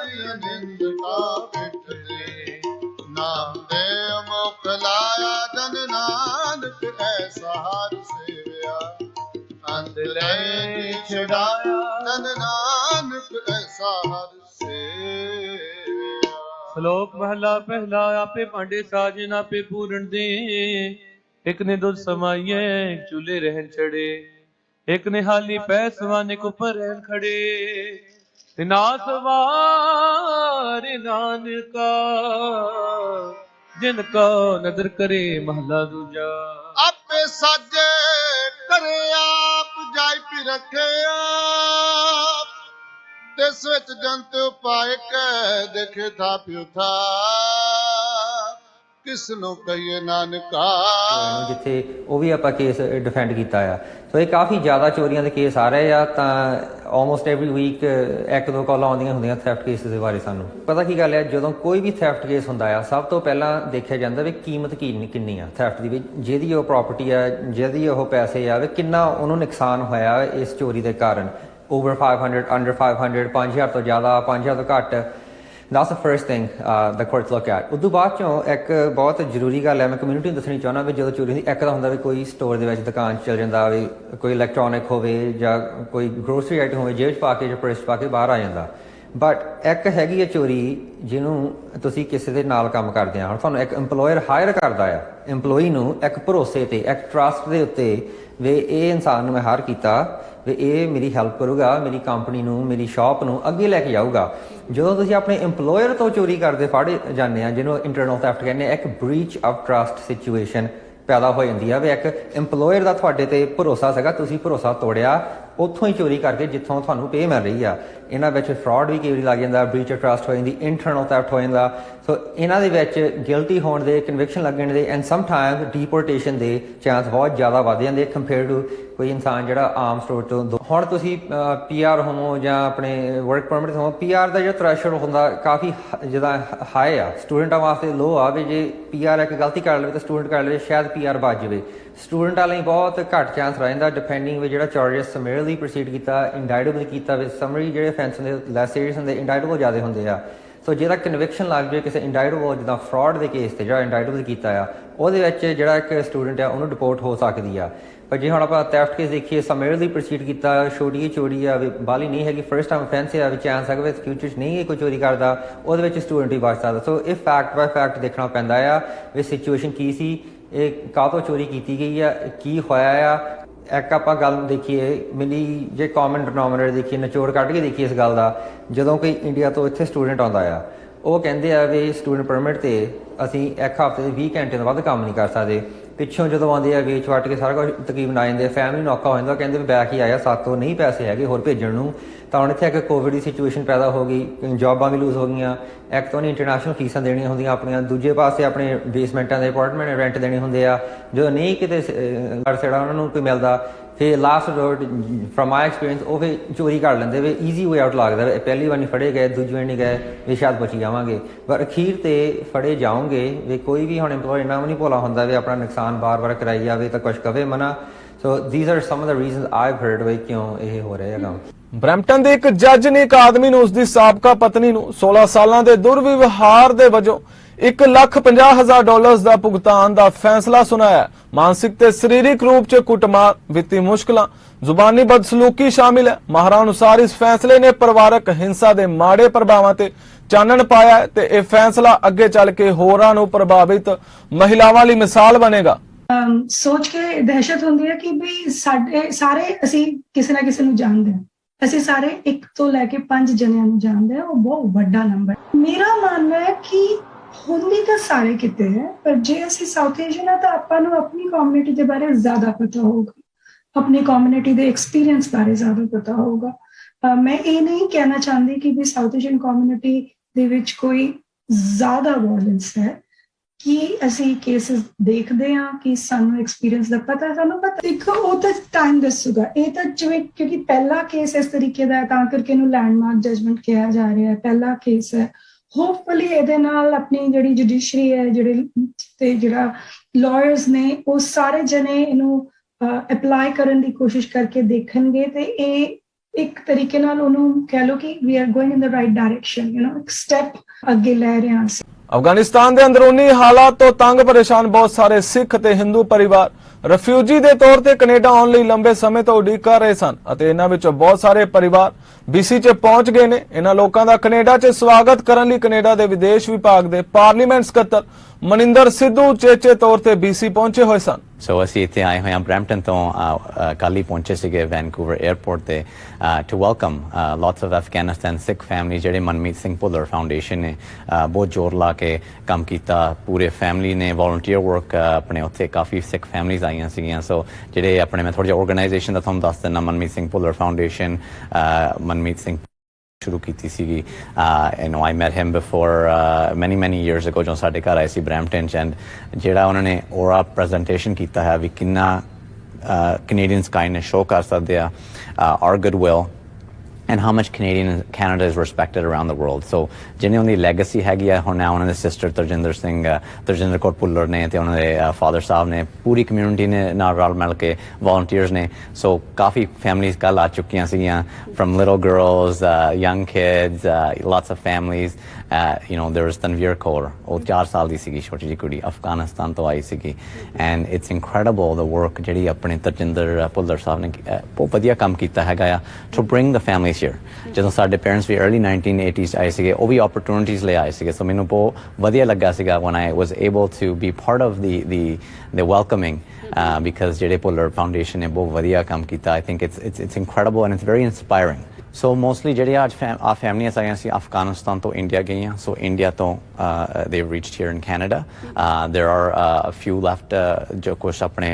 ਸ਼ਲੋਕ ਮਹਲਾ ਪਹਿਲਾ। ਆਪੇ ਭਾਂਡੇ ਸਾਜਨ ਆਪੇ ਪੂਰਨ ਦੇ, ਇੱਕ ਨੇ ਦੁੱਧ ਸਮਾਈਏ ਚੁੱਲੇ ਰਹਿਣ ਛੜੇ, ਇੱਕ ਨੇ ਹਾਲੀ ਪੈ ਸਵਾਨੇ ਕੋ ਪਰ ਰਹਿਣ ਖੜੇ, ਤੇ ਨਾ ਸਵਾਰ ਨਾਨਕਾ ਜਿਨ ਕਾ ਨਦਰ ਕਰੇ ਮਹਲਾ ਦੂਜਾ। ਆਪੇ ਸਾਜੇ ਕਰੇ ਆਪ ਜਾਈ ਪੀ ਰੱਖੇ ਆਪ, ਤਿਸ ਵਿੱਚ ਜੰਤ ਪਾਇ ਕੇ ਦੇਖੇ ਥਾ ਪਿਉ ਥਾ, ਕਿਸ ਨੂੰ ਕਹੀਏ ਨਾਨਕਾ। ਜਿੱਥੇ ਉਹ ਵੀ ਆਪਾਂ ਕੇਸ ਡਿਫੈਂਡ ਕੀਤਾ ਆ। ਸੋ ਇਹ ਕਾਫੀ ਜ਼ਿਆਦਾ ਚੋਰੀਆਂ ਦੇ ਕੇਸ ਆ ਰਹੇ ਆ, ਤਾਂ ਆਲਮੋਸਟ ਐਵਰੀ ਵੀਕ 1-2 ਕਾਲਾਂ ਆਉਂਦੀਆਂ ਹੁੰਦੀਆਂ ਥੈਫਟ ਕੇਸਿਸ ਦੇ ਬਾਰੇ। ਸਾਨੂੰ ਪਤਾ ਕੀ ਗੱਲ ਹੈ, ਜਦੋਂ ਕੋਈ ਵੀ ਥੈਫਟ ਕੇਸ ਹੁੰਦਾ ਆ ਸਭ ਤੋਂ ਪਹਿਲਾਂ ਦੇਖਿਆ ਜਾਂਦਾ ਵੀ ਕੀਮਤ ਕਿੰਨੀ ਆ ਥੈਫਟ ਦੀ, ਵੀ ਜਿਹਦੀ ਉਹ ਪ੍ਰੋਪਰਟੀ ਆ, ਜਿਹਦੀ ਉਹ ਪੈਸੇ ਆ, ਵੀ ਕਿੰਨਾ ਉਹਨੂੰ ਨੁਕਸਾਨ ਹੋਇਆ ਇਸ ਚੋਰੀ ਦੇ ਕਾਰਨ। over 500, under 500, 5000 ਤੋਂ ਜ਼ਿਆਦਾ, 5000 ਤੋਂ ਘੱਟ। That's the first thing the courts look at. ਉਦੋਂ ਬਾਅਦ ਚੋਂ ਇੱਕ ਬਹੁਤ ਜ਼ਰੂਰੀ ਗੱਲ ਹੈ, ਮੈਂ ਕਮਿਊਨਿਟੀ ਨੂੰ ਦੱਸਣੀ ਚਾਹੁੰਦਾ ਵੀ ਜਦੋਂ ਚੋਰੀ ਹੁੰਦੀ, ਇੱਕ ਤਾਂ ਹੁੰਦਾ ਵੀ ਕੋਈ ਸਟੋਰ ਦੇ ਵਿੱਚ ਦੁਕਾਨ 'ਚ ਚਲ ਜਾਂਦਾ, ਵੀ ਕੋਈ ਇਲੈਕਟ੍ਰੋਨਿਕ ਹੋਵੇ ਜਾਂ ਕੋਈ ਗਰੋਸਰੀ ਆਈਟਮ ਹੋਵੇ, ਜੇਬ 'ਚ ਪਾ ਕੇ ਜਾਂ ਪਰਸ 'ਚ ਪਾ ਕੇ ਬਾਹਰ ਆ ਜਾਂਦਾ। ਬਟ ਇੱਕ ਹੈਗੀ ਹੈ ਚੋਰੀ ਜਿਹਨੂੰ ਤੁਸੀਂ ਕਿਸੇ ਦੇ ਨਾਲ ਕੰਮ ਕਰਦੇ ਆ। ਹੁਣ ਤੁਹਾਨੂੰ ਇੱਕ ਇੰਪਲੋਇਰ ਹਾਇਰ ਕਰਦਾ ਆ, ਇੰਪਲੋਈ ਨੂੰ ਇੱਕ ਭਰੋਸੇ ਤੇ, ਇੱਕ ਟਰਸਟ ਦੇ ਉੱਤੇ ਵੀ ਇਹ ਇਨਸਾਨ ਨੂੰ ਮੈਂ ਹਾਇਰ ਕੀਤਾ ਵੀ ਇਹ ਮੇਰੀ ਹੈਲਪ ਕਰੂਗਾ, ਮੇਰੀ ਕੰਪਨੀ ਨੂੰ, ਮੇਰੀ ਸ਼ਾਪ ਨੂੰ ਅੱਗੇ ਲੈ ਕੇ ਜਾਊਗਾ। ਜਦੋਂ ਤੁਸੀਂ ਆਪਣੇ ਇੰਪਲੋਇਰ ਤੋਂ ਚੋਰੀ ਕਰਦੇ ਫੜੇ ਜਾਂਦੇ ਆ, ਜਿਹਨੂੰ ਇੰਟਰਨਲ ਥੈਫਟ ਕਹਿੰਦੇ ਆ, ਇੱਕ ਬ੍ਰੀਚ ਆਫ ਟਰਸਟ ਸਿਚੁਏਸ਼ਨ ਪੈਦਾ ਹੋ ਜਾਂਦੀ ਆ। ਵੀ ਇੱਕ ਇੰਪਲੋਇਰ ਦਾ ਤੁਹਾਡੇ ਤੇ ਭਰੋਸਾ ਸੀਗਾ, ਤੁਸੀਂ ਭਰੋਸਾ ਤੋੜਿਆ, ਉੱਥੋਂ ਹੀ ਚੋਰੀ ਕਰਕੇ ਜਿੱਥੋਂ ਤੁਹਾਨੂੰ ਪੇ ਮਿਲ ਰਹੀ ਆ। ਇਹਨਾਂ ਵਿੱਚ ਫਰਾਡ ਵੀ ਕਈ ਵਾਰੀ ਲੱਗ ਜਾਂਦਾ, ਬ੍ਰੀਚ ਆਫ ਟਰਸਟ ਹੋ ਜਾਂਦੀ, ਇੰਟਰਨਲ ਥੈਫਟ ਹੋ ਜਾਂਦਾ। ਸੋ ਇਹਨਾਂ ਦੇ ਵਿੱਚ ਗਿਲਟੀ ਹੋਣ ਦੇ, ਕਨਵਿਕਸ਼ਨ ਲੱਗਣ ਦੇ ਐਂਡ ਸਮਟਾਈਮਸ ਡੀਪੋਰਟੇਸ਼ਨ ਦੇ ਚਾਂਸ ਬਹੁਤ ਜ਼ਿਆਦਾ ਵੱਧ ਜਾਂਦੇ ਕੰਪੇਅਰ ਟੂ ਕੋਈ ਇਨਸਾਨ ਜਿਹੜਾ ਆਮ ਸਟੋਰ ਤੋਂ। ਹੁਣ ਤੁਸੀਂ PR ਹੋਵੋ ਜਾਂ ਆਪਣੇ ਵਰਕ ਪਰਮਿਟ ਹੋਵੋ, PR ਦਾ ਜਿਹੜਾ ਥ੍ਰੈਸ਼ਹੋਲਡ ਹੁੰਦਾ ਕਾਫੀ ਜਿੱਦਾਂ ਹਾਈ ਆ, ਸਟੂਡੈਂਟਾਂ ਵਾਸਤੇ ਲੋ ਆ ਵੀ ਜੇ PR ਇੱਕ ਗਲਤੀ ਕਰ ਲਵੇ ਤਾਂ ਸਟੂਡੈਂਟ ਕਰ ਲਵੇ ਸ਼ਾਇਦ PR ਬਚ ਜਾਵੇ। ਸਟੂਡੈਂਟਾਂ ਲਈ ਬਹੁਤ ਘੱਟ ਚਾਂਸ ਰਹਿ ਜਾਂਦਾ ਡਿਪੈਂਡਿੰਗ ਵੀ ਜਿਹੜਾ ਚਾਰਜਸ ਸਮੇਰਲੀ ਪ੍ਰੋਸੀਡ ਕੀਤਾ, ਇੰਡਾਈਟੇਬਲ ਕੀਤਾ ਵੀ ਸਮਰੀ ਜਿਹੜੇ offense ਹੁੰਦੇ ਲੈਸ ਸੀਰੀਅਸ ਹੁੰਦੇ, ਇੰਡਾਈਟੇਬਲ ਜ਼ਿਆਦਾ ਹੁੰਦੇ ਆ। ਸੋ ਜਿਹਦਾ ਕਨਵਿਕਸ਼ਨ ਲੱਗ ਜਾਵੇ ਕਿਸੇ ਇੰਡਾਈਟੇਬਲ ਜਿੱਦਾਂ ਫਰਾਡ ਦੇ ਕੇਸ ਤੇ ਜਿਹੜਾ ਇੰਡਾਈਟੇਬਲ ਕੀਤਾ ਆ ਉਹਦੇ ਵਿੱਚ ਜਿਹੜਾ ਇੱਕ ਸਟੂਡੈਂਟ ਆ ਉਹਨੂੰ ਡਿਪੋਰਟ ਹੋ ਸਕਦੀ ਆ। ਪਰ ਜੇ ਹੁਣ ਆਪਾਂ ਥੈਫਟ ਕੇਸ ਦੇਖੀਏ, ਸਮੇਰਲੀ ਪ੍ਰੋਸੀਡ ਕੀਤਾ, ਛੋਟੀ ਚੋਰੀ ਆ ਵੀ ਬਾਹਲੀ ਨਹੀਂ ਹੈਗੀ, ਫਰਸਟ ਟਾਈਮ offense ਆ ਵੀ ਚਾਂਸ ਹੈਗਾ ਵੀ ਫਿਊਚਰ 'ਚ ਨਹੀਂ ਕੋਈ ਚੋਰੀ ਕਰਦਾ, ਉਹਦੇ ਵਿੱਚ ਸਟੂਡੈਂਟ ਹੀ ਬਚ ਸਕਦਾ। ਸੋ ਇਹ ਫੈਕਟ ਬਾਏ ਫੈਕਟ ਦੇਖਣਾ ਪੈਂਦਾ ਆ ਵੀ ਸਿਚੁਏਸ਼ਨ ਕੀ ਸੀ, ਇਹ ਕਾਹਤੋਂ ਚੋਰੀ ਕੀਤੀ ਗਈ ਆ, ਕੀ ਹੋਇਆ ਆ। ਇੱਕ ਆਪਾਂ ਗੱਲ ਦੇਖੀਏ ਮਿਲੀ ਜੇ ਕਾਮਨ ਡਿਨੋਮੀਨੇਟਰ ਦੇਖੀਏ, ਨਿਚੋੜ ਕੱਢ ਕੇ ਦੇਖੀਏ ਇਸ ਗੱਲ ਦਾ। ਜਦੋਂ ਕੋਈ ਇੰਡੀਆ ਤੋਂ ਇੱਥੇ ਸਟੂਡੈਂਟ ਆਉਂਦਾ ਆ ਉਹ ਕਹਿੰਦੇ ਆ ਵੀ ਸਟੂਡੈਂਟ ਪਰਮਿਟ 'ਤੇ ਅਸੀਂ ਇੱਕ ਹਫ਼ਤੇ ਦੇ 20 ਘੰਟੇ ਤੋਂ ਵੱਧ ਕੰਮ ਨਹੀਂ ਕਰ ਸਕਦੇ। ਪਿੱਛੋਂ ਜਦੋਂ ਆਉਂਦੇ ਆ ਵੇਚ ਵੱਟ ਕੇ ਸਾਰਾ ਕੁਝ ਤਕਰੀਬਨ ਆ ਜਾਂਦੇ ਆ, ਫੈਮਿਲੀ ਨੂੰ ਔਖਾ ਹੋ ਜਾਂਦਾ, ਕਹਿੰਦੇ ਵੀ ਬੈਕ ਹੀ ਆਇਆ, ਸਾਤੋਂ ਨਹੀਂ ਪੈਸੇ ਹੈਗੇ ਹੋਰ ਭੇਜਣ ਨੂੰ। ਤਾਂ ਹੁਣ ਇੱਥੇ ਇੱਕ ਕੋਵਿਡ ਦੀ ਸਿਚੁਏਸ਼ਨ ਪੈਦਾ ਹੋ ਗਈ, ਜੋਬਾਂ ਵੀ ਲੂਜ਼ ਹੋ ਗਈਆਂ, ਇੱਕ ਤਾਂ ਉਹਨੇ ਇੰਟਰਨੈਸ਼ਨਲ ਫੀਸਾਂ ਦੇਣੀਆਂ ਹੁੰਦੀਆਂ ਆਪਣੀਆਂ, ਦੂਜੇ ਪਾਸੇ ਆਪਣੇ ਬੇਸਮੈਂਟਾਂ ਦੇ ਅਪਾਰਟਮੈਂਟ ਰੈਂਟ ਦੇਣੇ ਹੁੰਦੇ ਆ। ਜਦੋਂ ਨਹੀਂ ਕਿਤੇ ਸੜਾ ਉਹਨਾਂ ਨੂੰ ਕੋਈ ਮਿਲਦਾ ਫਿਰ last road from my experience ਉਹ ਫਿਰ ਚੋਰੀ ਕਰ ਲੈਂਦੇ ਵੀ ਈਜ਼ੀ ਵੇ ਆਊਟ ਲੱਗਦਾ ਵੀ ਪਹਿਲੀ ਵਾਰ ਨਹੀਂ ਫੜੇ ਗਏ, ਦੂਜੀ ਵਾਰ ਨਹੀਂ ਗਏ ਵੀ ਸ਼ਾਇਦ ਬਚੀ ਜਾਵਾਂਗੇ, ਪਰ ਅਖੀਰ ਤੇ ਫੜੇ ਜਾਓਗੇ ਵੀ। ਕੋਈ ਵੀ ਹੁਣ ਇੰਪਲੋਏ ਇੰਨਾ ਵੀ ਨਹੀਂ ਭੋਲਾ ਹੁੰਦਾ ਵੀ ਆਪਣਾ ਨੁਕਸਾਨ ਬਾਰ-ਬਾਰ ਕਰਾਈ ਜਾਵੇ ਤਾਂ ਕੁਛ ਕਵੇ ਮਨਾ। So these are some of the reasons I've heard ਵੀ ਕਿਉਂ ਇਹ ਹੋ ਰਿਹਾ ਕੰਮ। ਬਰੈਂਪਟਨ ਦੇ ਇੱਕ ਜੱਜ ਨੇ ਇੱਕ ਆਦਮੀ ਨੂੰ ਉਸਦੀ ਸਾਬਕਾ ਪਤਨੀ ਨੂੰ 16 ਸਾਲਾਂ ਦੇ ਦੁਰਵਿਵਹਾਰ ਦੇ ਵਜੋਂ $1,50,000 ਦਾ ਭੁਗਤਾਨ ਦਾ ਫੈਸਲਾ ਸੁਣਾਇਆ। ਮਾਨਸਿਕ ਤੇ ਸਰੀਰਕ ਰੂਪ 'ਚ ਕੁੱਟਮਾਰ, ਵਿੱਤੀ ਮੁਸ਼ਕਲਾਂ, ਜ਼ੁਬਾਨੀ ਬਦਸਲੂਕੀ ਸ਼ਾਮਿਲ ਹੈ। ਮਾਹਰਾਂ ਅਨੁਸਾਰ ਇਸ ਫੈਸਲੇ ਨੇ ਪਰਿਵਾਰਕ ਹਿੰਸਾ ਦੇ ਮਾੜੇ ਪ੍ਰਭਾਵਾਂ ਤੇ ਚਾਨਣ ਪਾਇਆ ਤੇ ਇਹ ਫੈਸਲਾ ਅੱਗੇ ਚੱਲ ਕੇ ਹੋਰਾਂ ਨੂੰ ਪ੍ਰਭਾਵਿਤ ਮਹਿਲਾਵਾਂ ਲਈ ਮਿਸਾਲ ਬਣੇਗਾ। ਸੋਚ ਕੇ ਦਹਿਸ਼ਤ ਹੁੰਦੀ ਹੈ ਕਿ ਵੀ ਸਾਡੇ ਸਾਰੇ ਅਸੀਂ ਕਿਸੇ ਨਾ ਕਿਸੇ ਨੂੰ ਜਾਣਦੇ ਹਾਂ, ਅਸੀਂ ਸਾਰੇ 1 ਤੋਂ ਲੈ ਕੇ 5 ਜਣਿਆਂ ਨੂੰ ਜਾਣਦੇ ਹਾਂ, ਉਹ ਬਹੁਤ ਵੱਡਾ ਨੰਬਰ। ਮੇਰਾ ਮੰਨਣਾ ਹੈ ਕਿ ਹੁੰਦੀ ਤਾਂ ਸਾਰੇ ਕਿਤੇ ਹੈ, ਪਰ ਜੇ ਅਸੀਂ ਸਾਊਥ ਏਸ਼ੀਅਨ ਆ ਤਾਂ ਆਪਾਂ ਨੂੰ ਆਪਣੀ ਕਮਿਊਨਿਟੀ ਦੇ ਬਾਰੇ ਜ਼ਿਆਦਾ ਪਤਾ ਹੋਊਗਾ, ਆਪਣੀ ਕਮਿਊਨਿਟੀ ਦੇ ਐਕਸਪੀਰੀਅੰਸ ਬਾਰੇ ਜ਼ਿਆਦਾ ਪਤਾ ਹੋਊਗਾ। ਮੈਂ ਇਹ ਨਹੀਂ ਕਹਿਣਾ ਚਾਹੁੰਦੀ ਕਿ ਵੀ ਸਾਊਥ ਏਸ਼ੀਅਨ ਕਮਿਊਨਿਟੀ ਦੇ ਵਿੱਚ ਕੋਈ ਜ਼ਿਆਦਾ ਵਾਇਲੈਂਸ ਹੈ, ਕਿ ਅਸੀਂ ਕੇਸਿਸ ਦੇਖਦੇ ਹਾਂ ਕਿ ਸਾਨੂੰ ਐਕਸਪੀਰੀਅੰਸ ਦਾ ਪਤਾ, ਸਾਨੂੰ ਪਤਾ ਦੇਖੋ ਉਹ ਤਾਂ ਟਾਈਮ ਦੱਸੂਗਾ। ਇਹ ਤਾਂ ਜਿਵੇਂ ਕਿਉਂਕਿ ਪਹਿਲਾ ਕੇਸ ਇਸ ਤਰੀਕੇ ਦਾ ਹੈ ਤਾਂ ਕਰਕੇ ਇਹਨੂੰ ਲੈਂਡਮਾਰਕ ਜਜਮੈਂਟ ਕਿਹਾ ਜਾ ਰਿਹਾ ਹੈ, ਪਹਿਲਾ ਕੇਸ ਹੈ। ਹੋਪਫੁਲੀ ਇਹਦੇ ਨਾਲ ਆਪਣੀ ਜਿਹੜੀ ਜੁਡੀਸ਼ਰੀ ਹੈ, ਜਿਹੜਾ ਲਾਇਰਸ ਨੇ, ਉਹ ਸਾਰੇ ਜਣੇ ਇਹਨੂੰ ਅਪਲਾਈ ਕਰਨ ਦੀ ਕੋਸ਼ਿਸ਼ ਕਰਕੇ ਦੇਖਣਗੇ ਤੇ ਇਹ ਇੱਕ ਤਰੀਕੇ ਨਾਲ ਉਹਨੂੰ ਕਹਿ ਲਓ ਕਿ we are going in the right direction, ਇੱਕ ਸਟੈਪ ਅੱਗੇ ਲੈ ਰਹੇ ਹਾਂ ਅਸੀਂ। ਅਫਗਾਨਿਸਤਾਨ ਦੇ ਅੰਦਰੂਨੀ ਹਾਲਾਤ ਤੋਂ ਤੰਗ ਪਰੇਸ਼ਾਨ ਬਹੁਤ ਸਾਰੇ ਸਿੱਖ ਤੇ ਹਿੰਦੂ ਪਰਿਵਾਰ ਰਿਫਿਊਜੀ ਦੇ ਤੌਰ ਤੇ ਕੈਨੇਡਾ ਆਉਣ ਲਈ ਲੰਬੇ ਸਮੇਂ ਤੋਂ ਉਡੀਕ ਕਰ ਰਹੇ ਸਨ ਅਤੇ ਇਹਨਾਂ ਵਿੱਚੋਂ ਬਹੁਤ ਸਾਰੇ ਪਰਿਵਾਰ BC 'ਚ ਪਹੁੰਚ ਗਏ ਨੇ। ਇਹਨਾਂ ਲੋਕਾਂ ਦਾ ਕੈਨੇਡਾ 'ਚ ਸਵਾਗਤ ਕਰਨ ਲਈ ਕੈਨੇਡਾ ਦੇ ਵਿਦੇਸ਼ ਵਿਭਾਗ ਦੇ ਪਾਰਲੀਮੈਂਟ ਸਕੱਤਰ ਮਨਿੰਦਰ ਸਿੱਧੂ ਚੇਚੇ ਤੌਰ ਤੇ BC ਪਹੁੰਚੇ ਹੋਏ ਸਨ। ਸੋ ਅਸੀਂ ਇੱਥੇ ਆਏ ਹੋਏ ਹਾਂ ਬਰੈਂਪਟਨ ਤੋਂ, ਕੱਲ੍ਹ ਹੀ ਪਹੁੰਚੇ ਸੀਗੇ ਵੈਨਕੂਵਰ 에ਅਰਪੋਰਟ ਤੇ to welcome lots of Afghanistan Sikh family. ਜਿਹੜੇ ਮਨਮੀਤ ਸਿੰਘ ਭੁੱਲਰ ਫਾਊਂਡੇਸ਼ਨ ਨੇ ਬਹੁਤ ਜ਼ੋਰ ਲਾ ਕੇ ਕੰਮ ਕੀਤਾ, ਪੂਰੇ ਫੈਮਿਲੀ ਨੇ ਵੋਲੰਟੀਅਰ ਵਰਕ ਆਪਣੇ ਉੱਥੇ ਕਾਫੀ ਸਿੱਖ ਫੈਮਿਲੀਜ਼ ਆਈਆਂ ਸੀਗੀਆਂ। ਸੋ ਜਿਹੜੇ ਆਪਣੇ ਮੈਂ ਥੋੜ੍ਹਾ ਜਿਹਾ ਆਰਗੇਨਾਈਜੇਸ਼ਨ ਦਾ ਤੁਹਾਨੂੰ ਦੱਸ ਦਿੰਦਾ, ਮਨਮੀਤ ਸਿੰਘ ਭੁੱਲਰ ਫਾਊਂਡੇਸ਼ਨ ਮਨਮੀਤ ਸਿੰਘ ਸ਼ੁਰੂ ਕੀਤੀ ਸੀਗੀ। I met him before many years ago ਜਦੋਂ ਸਾਡੇ ਘਰ ਆਏ ਸੀ ਬਰੈਂਪਟਨ 'ਚ, ਐਂਡ ਜਿਹੜਾ ਉਹਨਾਂ ਨੇ ਔਰਾ ਪ੍ਰੈਜੈਂਟੇਸ਼ਨ ਕੀਤਾ ਹੈ ਵੀ ਕਿੰਨਾ ਕੈਨੇਡੀਅਨਸ ਕਾਈਂਡਨੈਸ ਸ਼ੋ ਕਰ ਸਕਦੇ ਆ, our goodwill and how much Canada is respected around the world. So ਜਿਹਨੇ ਉਹਦੀ ਲੈਗੇਸੀ ਹੈਗੀ ਆ, ਹੁਣ ਨਾ ਉਹਨਾਂ ਦੇ ਸਿਸਟਰ ਤਰਜਿੰਦਰ ਕੌਰ ਭੁੱਲਰ ਨੇ ਤੇ ਉਹਨਾਂ ਦੇ ਫਾਦਰ ਸਾਹਿਬ ਨੇ, ਪੂਰੀ ਕਮਿਊਨਿਟੀ ਨੇ ਨਾਲ ਰਲ ਮਿਲ ਕੇ ਵੋਲੰਟੀਅਰਸ ਨੇ। ਸੋ ਕਾਫੀ ਫੈਮਲੀਜ਼ ਕੱਲ੍ਹ ਆ ਚੁੱਕੀਆਂ ਸੀਗੀਆਂ, from little girls, young kids, lots of families. There was Tanveer Kaur, ਉਹ 4 ਸਾਲ ਦੀ ਸੀਗੀ, ਛੋਟੀ ਜਿਹੀ ਕੁੜੀ, ਅਫਗਾਨਿਸਤਾਨ ਤੋਂ ਆਈ ਸੀਗੀ। And it's incredible the work ਜਿਹੜੀ ਆਪਣੇ ਤਰਜਿੰਦਰ ਭੁੱਲਰ ਸਾਹਿਬ ਨੇ ਬਹੁਤ ਵਧੀਆ ਕੰਮ ਕੀਤਾ ਹੈਗਾ ਆ to bring the families here. ਜਦੋਂ ਸਾਡੇ ਪੇਰੈਂਟਸ ਵੀ early 1980s ਆਏ ਸੀਗੇ, ਉਹ ਵੀ ਓਪਰਚੁਨਿਟੀਜ਼ ਲੈ ਆਏ ਸੀਗੇ। ਸੋ ਮੈਨੂੰ ਬਹੁਤ ਵਧੀਆ ਲੱਗਾ ਸੀਗਾ when I was able to be part of the welcoming, because ਜਿਹੜੇ ਭੁੱਲਰ ਫਾਊਂਡੇਸ਼ਨ ਨੇ ਬਹੁਤ ਵਧੀਆ ਕੰਮ ਕੀਤਾ। I think it's incredible and it's very inspiring. So mostly ਜਿਹੜੇ ਅੱਜ ਫੈਮਲੀਆਂ ਆਈਆਂ ਸੀ ਅਫਗਾਨਿਸਤਾਨ ਤੋਂ ਇੰਡੀਆ ਗਈਆਂ ਸੋ ਇੰਡੀਆ ਤੋਂ they reached here in Canada there are a few left ਜੋ ਕੁਛ ਆਪਣੇ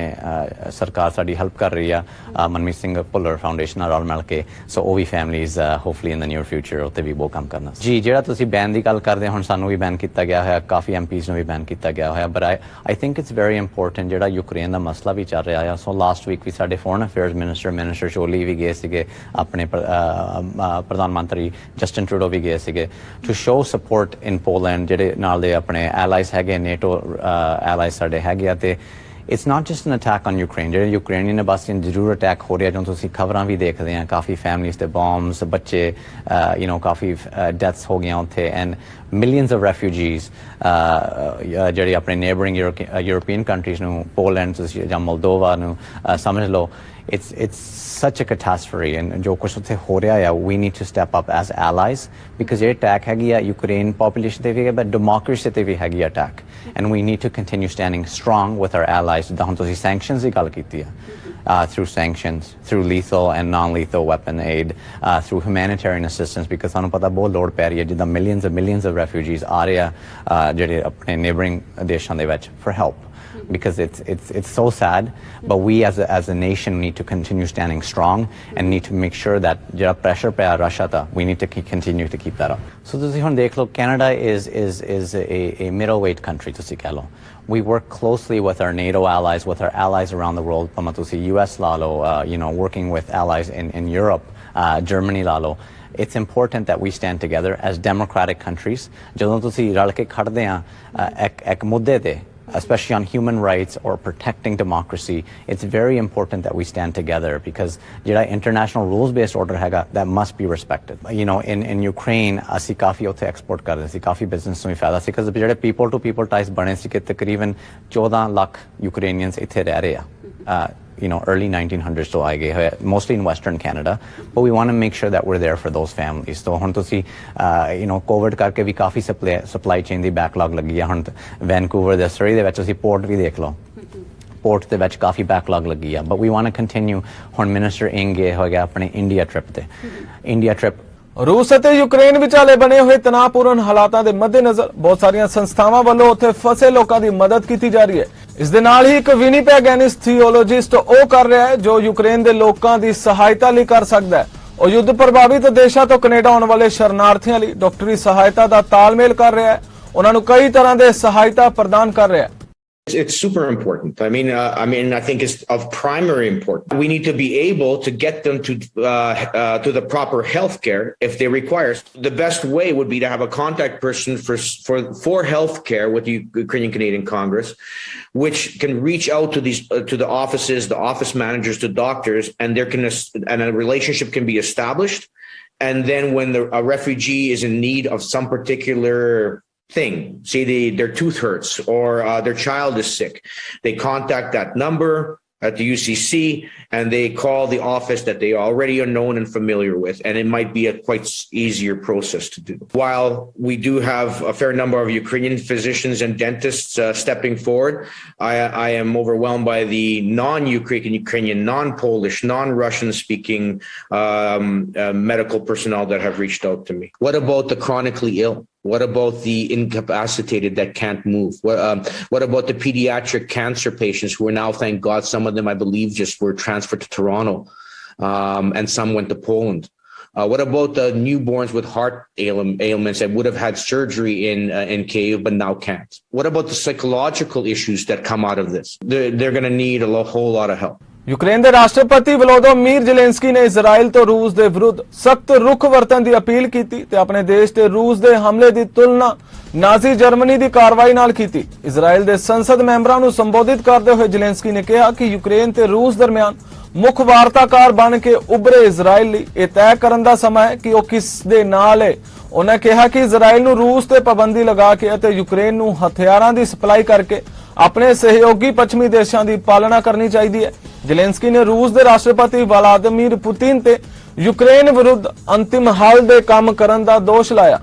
ਸਰਕਾਰ ਸਾਡੀ ਹੈਲਪ ਕਰ ਰਹੀ ਆ ਮਨਮੀਤ ਸਿੰਘ ਭੁੱਲਰ ਫਾਊਂਡੇਸ਼ਨ ਨਾਲ ਮਿਲ ਕੇ ਸੋ ਉਹ ਵੀ ਫੈਮਲੀਜ਼ ਹੋਪਫੁਲੀ ਇਨ ਦ ਨੀਅਰ ਫਿਊਚਰ ਉੱਤੇ ਵੀ ਬਹੁਤ ਕੰਮ ਕਰਨਾ ਜੀ ਜਿਹੜਾ ਤੁਸੀਂ ਬੈਨ ਦੀ ਗੱਲ ਕਰਦੇ ਹੁਣ ਸਾਨੂੰ ਵੀ ਬੈਨ ਕੀਤਾ ਗਿਆ ਹੋਇਆ ਕਾਫੀ ਐਮਪੀਜ਼ ਨੂੰ ਵੀ ਬੈਨ ਕੀਤਾ ਗਿਆ ਹੋਇਆ but I think it's very important ਜਿਹੜਾ ਯੂਕਰੇਨ ਦਾ ਮਸਲਾ ਵੀ ਚੱਲ ਰਿਹਾ ਆ ਸੋ ਲਾਸਟ ਵੀਕ ਵੀ ਸਾਡੇ ਫੋਰਨ ਅਫੇਅਰਸ ਮਿਨਿਸਟਰ ਸ਼ੋਲੀ ਵੀ ਗਏ ਸੀਗੇ ਆਪਣੇ ਪ੍ਰਧਾਨ ਮੰਤਰੀ ਜਸਟਿਨ ਟਰੂਡੋ ਵੀ ਗਏ ਸੀਗੇ to show support in Poland ਜਿਹੜੇ ਨਾਲ ਦੇ ਆਪਣੇ ਐਲਾਈਜ਼ ਹੈਗੇ ਨੇਟੋ ਐਲਾਈਜ਼ ਸਾਡੇ ਹੈਗੇ ਆ ਤੇ it's not just an attack on Ukraine ਜਿਹੜੇ ਯੂਕਰੇਨੀਅਨ ਬਾਸੀਆਂ ਜ਼ਰੂਰ ਅਟੈਕ ਹੋ ਰਿਹਾ ਜਦੋਂ ਤੁਸੀਂ ਖਬਰਾਂ ਵੀ ਦੇਖਦੇ ਆ ਕਾਫੀ ਫੈਮਲੀਜ਼ ਤੇ ਬੌਮਸ ਬੱਚੇ ਯੂ ਨੋ ਕਾਫੀ ਡੈਥਸ ਹੋ ਗਈਆਂ ਉੱਥੇ ਐਂਡ ਮਿਲੀਅਨਸ ਆਫ ਰੈਫਿਊਜੀਜ਼ ਜਿਹੜੇ ਆਪਣੇ ਨੇਬਰਿੰਗ ਯੂਰੋਪੀਅਨ ਕੰਟਰੀਜ਼ ਨੂੰ ਪੋਲੈਂਡ ਜਾਂ ਮੋਲਦੋਵਾ ਨੂੰ ਸਮਝ ਲਓ it's such a catastrophe and ਜੋ ਕੁਛ ਉੱਥੇ ਹੋ ਰਿਹਾ ਆ we need to step up as allies because ਇਹ attack ਹੈਗੀ ਆ ਯੂਕਰੇਨ population ਤੇ ਵੀ ਹੈ but democracy ਤੇ ਵੀ ਹੈਗੀ attack and we need to continue standing strong with our allies ਜਿੱਦਾਂ ਹੁਣ ਤੁਸੀਂ sanctions ਦੀ ਗੱਲ ਕੀਤੀ ਆ through sanctions through lethal and non-lethal weapon aid through humanitarian assistance because ਸਾਨੂੰ ਪਤਾ ਬਹੁਤ ਲੋੜ ਪੈ ਰਹੀ ਹੈ ਜਿੱਦਾਂ millions of refugees ਆ ਰਹੇ ਆ ਜਿਹੜੇ ਆਪਣੇ neighboring ਦੇਸ਼ਾਂ ਦੇ ਵਿੱਚ for help because it's so sad but we as a nation need to continue standing strong and need to make sure that jada pressure pe Russia ta we need to continue to keep that up so ਤੁਸੀਂ ਹੁਣ ਦੇਖ ਲਓ Canada is a middleweight country ਤੁਸੀਂ ਕਹਿ ਲਓ we work closely with our NATO allies with our allies around the world ਭਾਵੇਂ ਤੁਸੀਂ US ਲਾ ਲਓ you know working with allies in Europe Germany ਲਾ ਲਓ it's important that we stand together as democratic countries ਜਦੋਂ ਤੁਸੀਂ ਰਲ ਕੇ ਖੜਦੇ ਆ ਇੱਕ ਮੁੱਦੇ ਤੇ especially on human rights or protecting democracy it's very important that we stand together because jada international rules based order haga that must be respected you know in Ukraine ਅਸੀਂ ਕਾਫੀ ਉੱਥੇ ਐਕਸਪੋਰਟ ਕਰਦੇ ਸੀ ਕਾਫੀ ਬਿਜ਼ਨਸ ਨੂੰ ਵੀ ਫਾਇਦਾ ਸੀ because ਜਿਹੜੇ people to people ties ਬਣੇ ਸੀ ਕਿ ਤਕਰੀਬਨ 14 ਲੱਖ ਯੂਕਰੇਨੀਅਨਸ ਇੱਥੇ ਰਹਿ ਰਹੇ ਆ you know early 1900s to ਆਏ ਗਏ ਹੋਏ mostly in western Canada but we want to make sure that we're there for those families so ਹੁਣ ਤੁਸੀਂ you know covid ਕਰਕੇ ਵੀ ਕਾਫੀ supply chain ਦੀ backlog ਲੱਗੀ ਆ ਹੁਣ ਵੈਨਕੂਵਰ ਦੇ ਸਰੀ ਦੇ ਵਿੱਚ ਤੁਸੀਂ ਪੋਰਟ ਵੀ ਦੇਖ ਲਓ ਪੋਰਟ ਦੇ ਵਿੱਚ ਕਾਫੀ backlog ਲੱਗੀ ਆ but we want to continue ਹੁਣ ਮਿਨਿਸਟਰ ਇੰਗੇ ਹੋ ਗਿਆ ਆਪਣੇ ਇੰਡੀਆ ਟ੍ਰਿਪ ਤੇ ਇੰਡੀਆ ਟ੍ਰਿਪ ਰੂਸ ਅਤੇ ਯੂਕਰੇਨ ਵਿਚਾਲੇ ਬਣੇ ਹੋਏ ਤਣਾਅਪੂਰਨ ਹਾਲਾਤਾਂ ਦੇ ਮੱਦੇਨਜ਼ਰ ਬਹੁਤ ਸਾਰੀਆਂ ਸੰਸਥਾਵਾਂ ਵੱਲੋਂ ਉੱਥੇ ਫਸੇ ਲੋਕਾਂ ਦੀ ਮਦਦ ਕੀਤੀ ਜਾ ਰਹੀ ਹੈ ਇਸ ਦੇ ਨਾਲ ਹੀ ਇੱਕ ਵਿਨੀਪੈਗੈਨਿਸ ਥੀਓਲੋਜਿਸਟ ਉਹ ਕਰ ਰਿਹਾ ਹੈ ਜੋ ਯੂਕਰੇਨ ਦੇ ਲੋਕਾਂ ਦੀ ਸਹਾਇਤਾ ਲਈ ਕਰ ਸਕਦਾ ਹੈ ਉਹ ਯੁੱਧ ਪ੍ਰਭਾਵਿਤ ਦੇਸ਼ਾਂ ਤੋਂ ਕੈਨੇਡਾ ਆਉਣ ਵਾਲੇ ਸ਼ਰਨਾਰਥੀਆਂ ਲਈ ਡਾਕਟਰੀ ਸਹਾਇਤਾ ਦਾ ਤਾਲਮੇਲ ਕਰ ਰਿਹਾ ਹੈ ਉਹਨਾਂ ਨੂੰ ਕਈ ਤਰ੍ਹਾਂ ਦੇ ਸਹਾਇਤਾ ਪ੍ਰਦਾਨ ਕਰ ਰਿਹਾ ਹੈ It's super important. I mean, I think it's of primary importance. We need to be able to get them to the proper healthcare if they require. The best way would be to have a contact person for healthcare with the Ukrainian Canadian Congress, which can reach out to these to the offices, the office managers, to doctors, and a relationship can be established. And then when a refugee is in need of some particular thing, say their tooth hurts or their child is sick, they contact that number at the UCC and they call the office that they already are known and familiar with, and it might be a quite easier process to do. While we do have a fair number of Ukrainian physicians and dentists stepping forward, I am overwhelmed by the non-Ukrainian, non-Polish, non-Russian speaking medical personnel that have reached out to me. What about the chronically ill? What about the incapacitated that can't move? What about the pediatric cancer patients who are now, thank God, some of them, I believe, just were transferred to Toronto, and some went to Poland. What about the newborns with heart ailments that would have had surgery in Kyiv but now can't? What about the psychological issues that come out of this? They're going to need a whole lot of help. Ukraine ਦੇ ਰਾਸ਼ਟਰਪਤੀ ਵਲੋਦੋਮੀਰ ਜ਼ੈਲੈਂਸਕੀ ਨੇ ਇਜ਼ਰਾਈਲ ਤੋਂ ਰੂਸ ਦੇ ਵਿਰੁੱਧ ਸਖਤ ਰੁਖ ਵਰਤਣ ਦੀ ਅਪੀਲ ਕੀਤੀ ਤੇ ਆਪਣੇ ਦੇਸ਼ ਤੇ ਰੂਸ ਦੇ ਹਮਲੇ ਦੀ ਤੁਲਨਾ ਨਾਜ਼ੀ ਜਰਮਨੀ ਦੀ ਕਾਰਵਾਈ ਨਾਲ ਕੀਤੀ ਇਜ਼ਰਾਈਲ ਦੇ ਸੰਸਦ ਮੈਂਬਰਾਂ ਨੂੰ ਸੰਬੋਧਿਤ ਕਰਦੇ ਹੋਏ ਜ਼ੈਲੈਂਸਕੀ ਨੇ ਕਿਹਾ ਕਿ ਯੂਕਰੇਨ ਤੇ ਰੂਸ ਦਰਮਿਆਨ ਮੁੱਖ ਵਾਰਤਾਕਾਰ ਬਣ ਕੇ ਉੱਭਰੇ ਇਜ਼ਰਾਈਲ ਲਈ ਇਹ ਤੈਅ ਕਰਨ ਦਾ ਸਮਾਂ ਹੈ ਕਿ ਉਹ ਕਿਸ ਦੇ ਨਾਲ ਹੈ ਉਹਨਾਂ ਕਿਹਾ ਕਿ ਇਜ਼ਰਾਈਲ ਨੂੰ ਰੂਸ ਤੇ ਪਾਬੰਦੀ ਲਗਾ ਕੇ ਅਤੇ ਯੂਕਰੇਨ ਨੂੰ ਹਥਿਆਰਾਂ ਦੀ ਸਪਲਾਈ ਕਰਕੇ ਆਪਣੇ ਸਹਿਯੋਗੀ ਪੱਛਮੀ ਦੇਸ਼ਾਂ ਦੀ ਪਾਲਣਾ ਕਰਨੀ ਚਾਹੀਦੀ ਹੈ ਜ਼ੈਲੈਂਸਕੀ ਨੇ ਰੂਸ ਦੇ ਰਾਸ਼ਟਰਪਤੀ ਵਲਾਦੀਮੀਰ ਪੁਤਿਨ ਤੇ ਯੂਕਰੇਨ ਵਿਰੁੱਧ ਅੰਤਿਮ ਹੱਲ ਦੇ ਕੰਮ ਕਰਨ ਦਾ ਦੋਸ਼ ਲਾਇਆ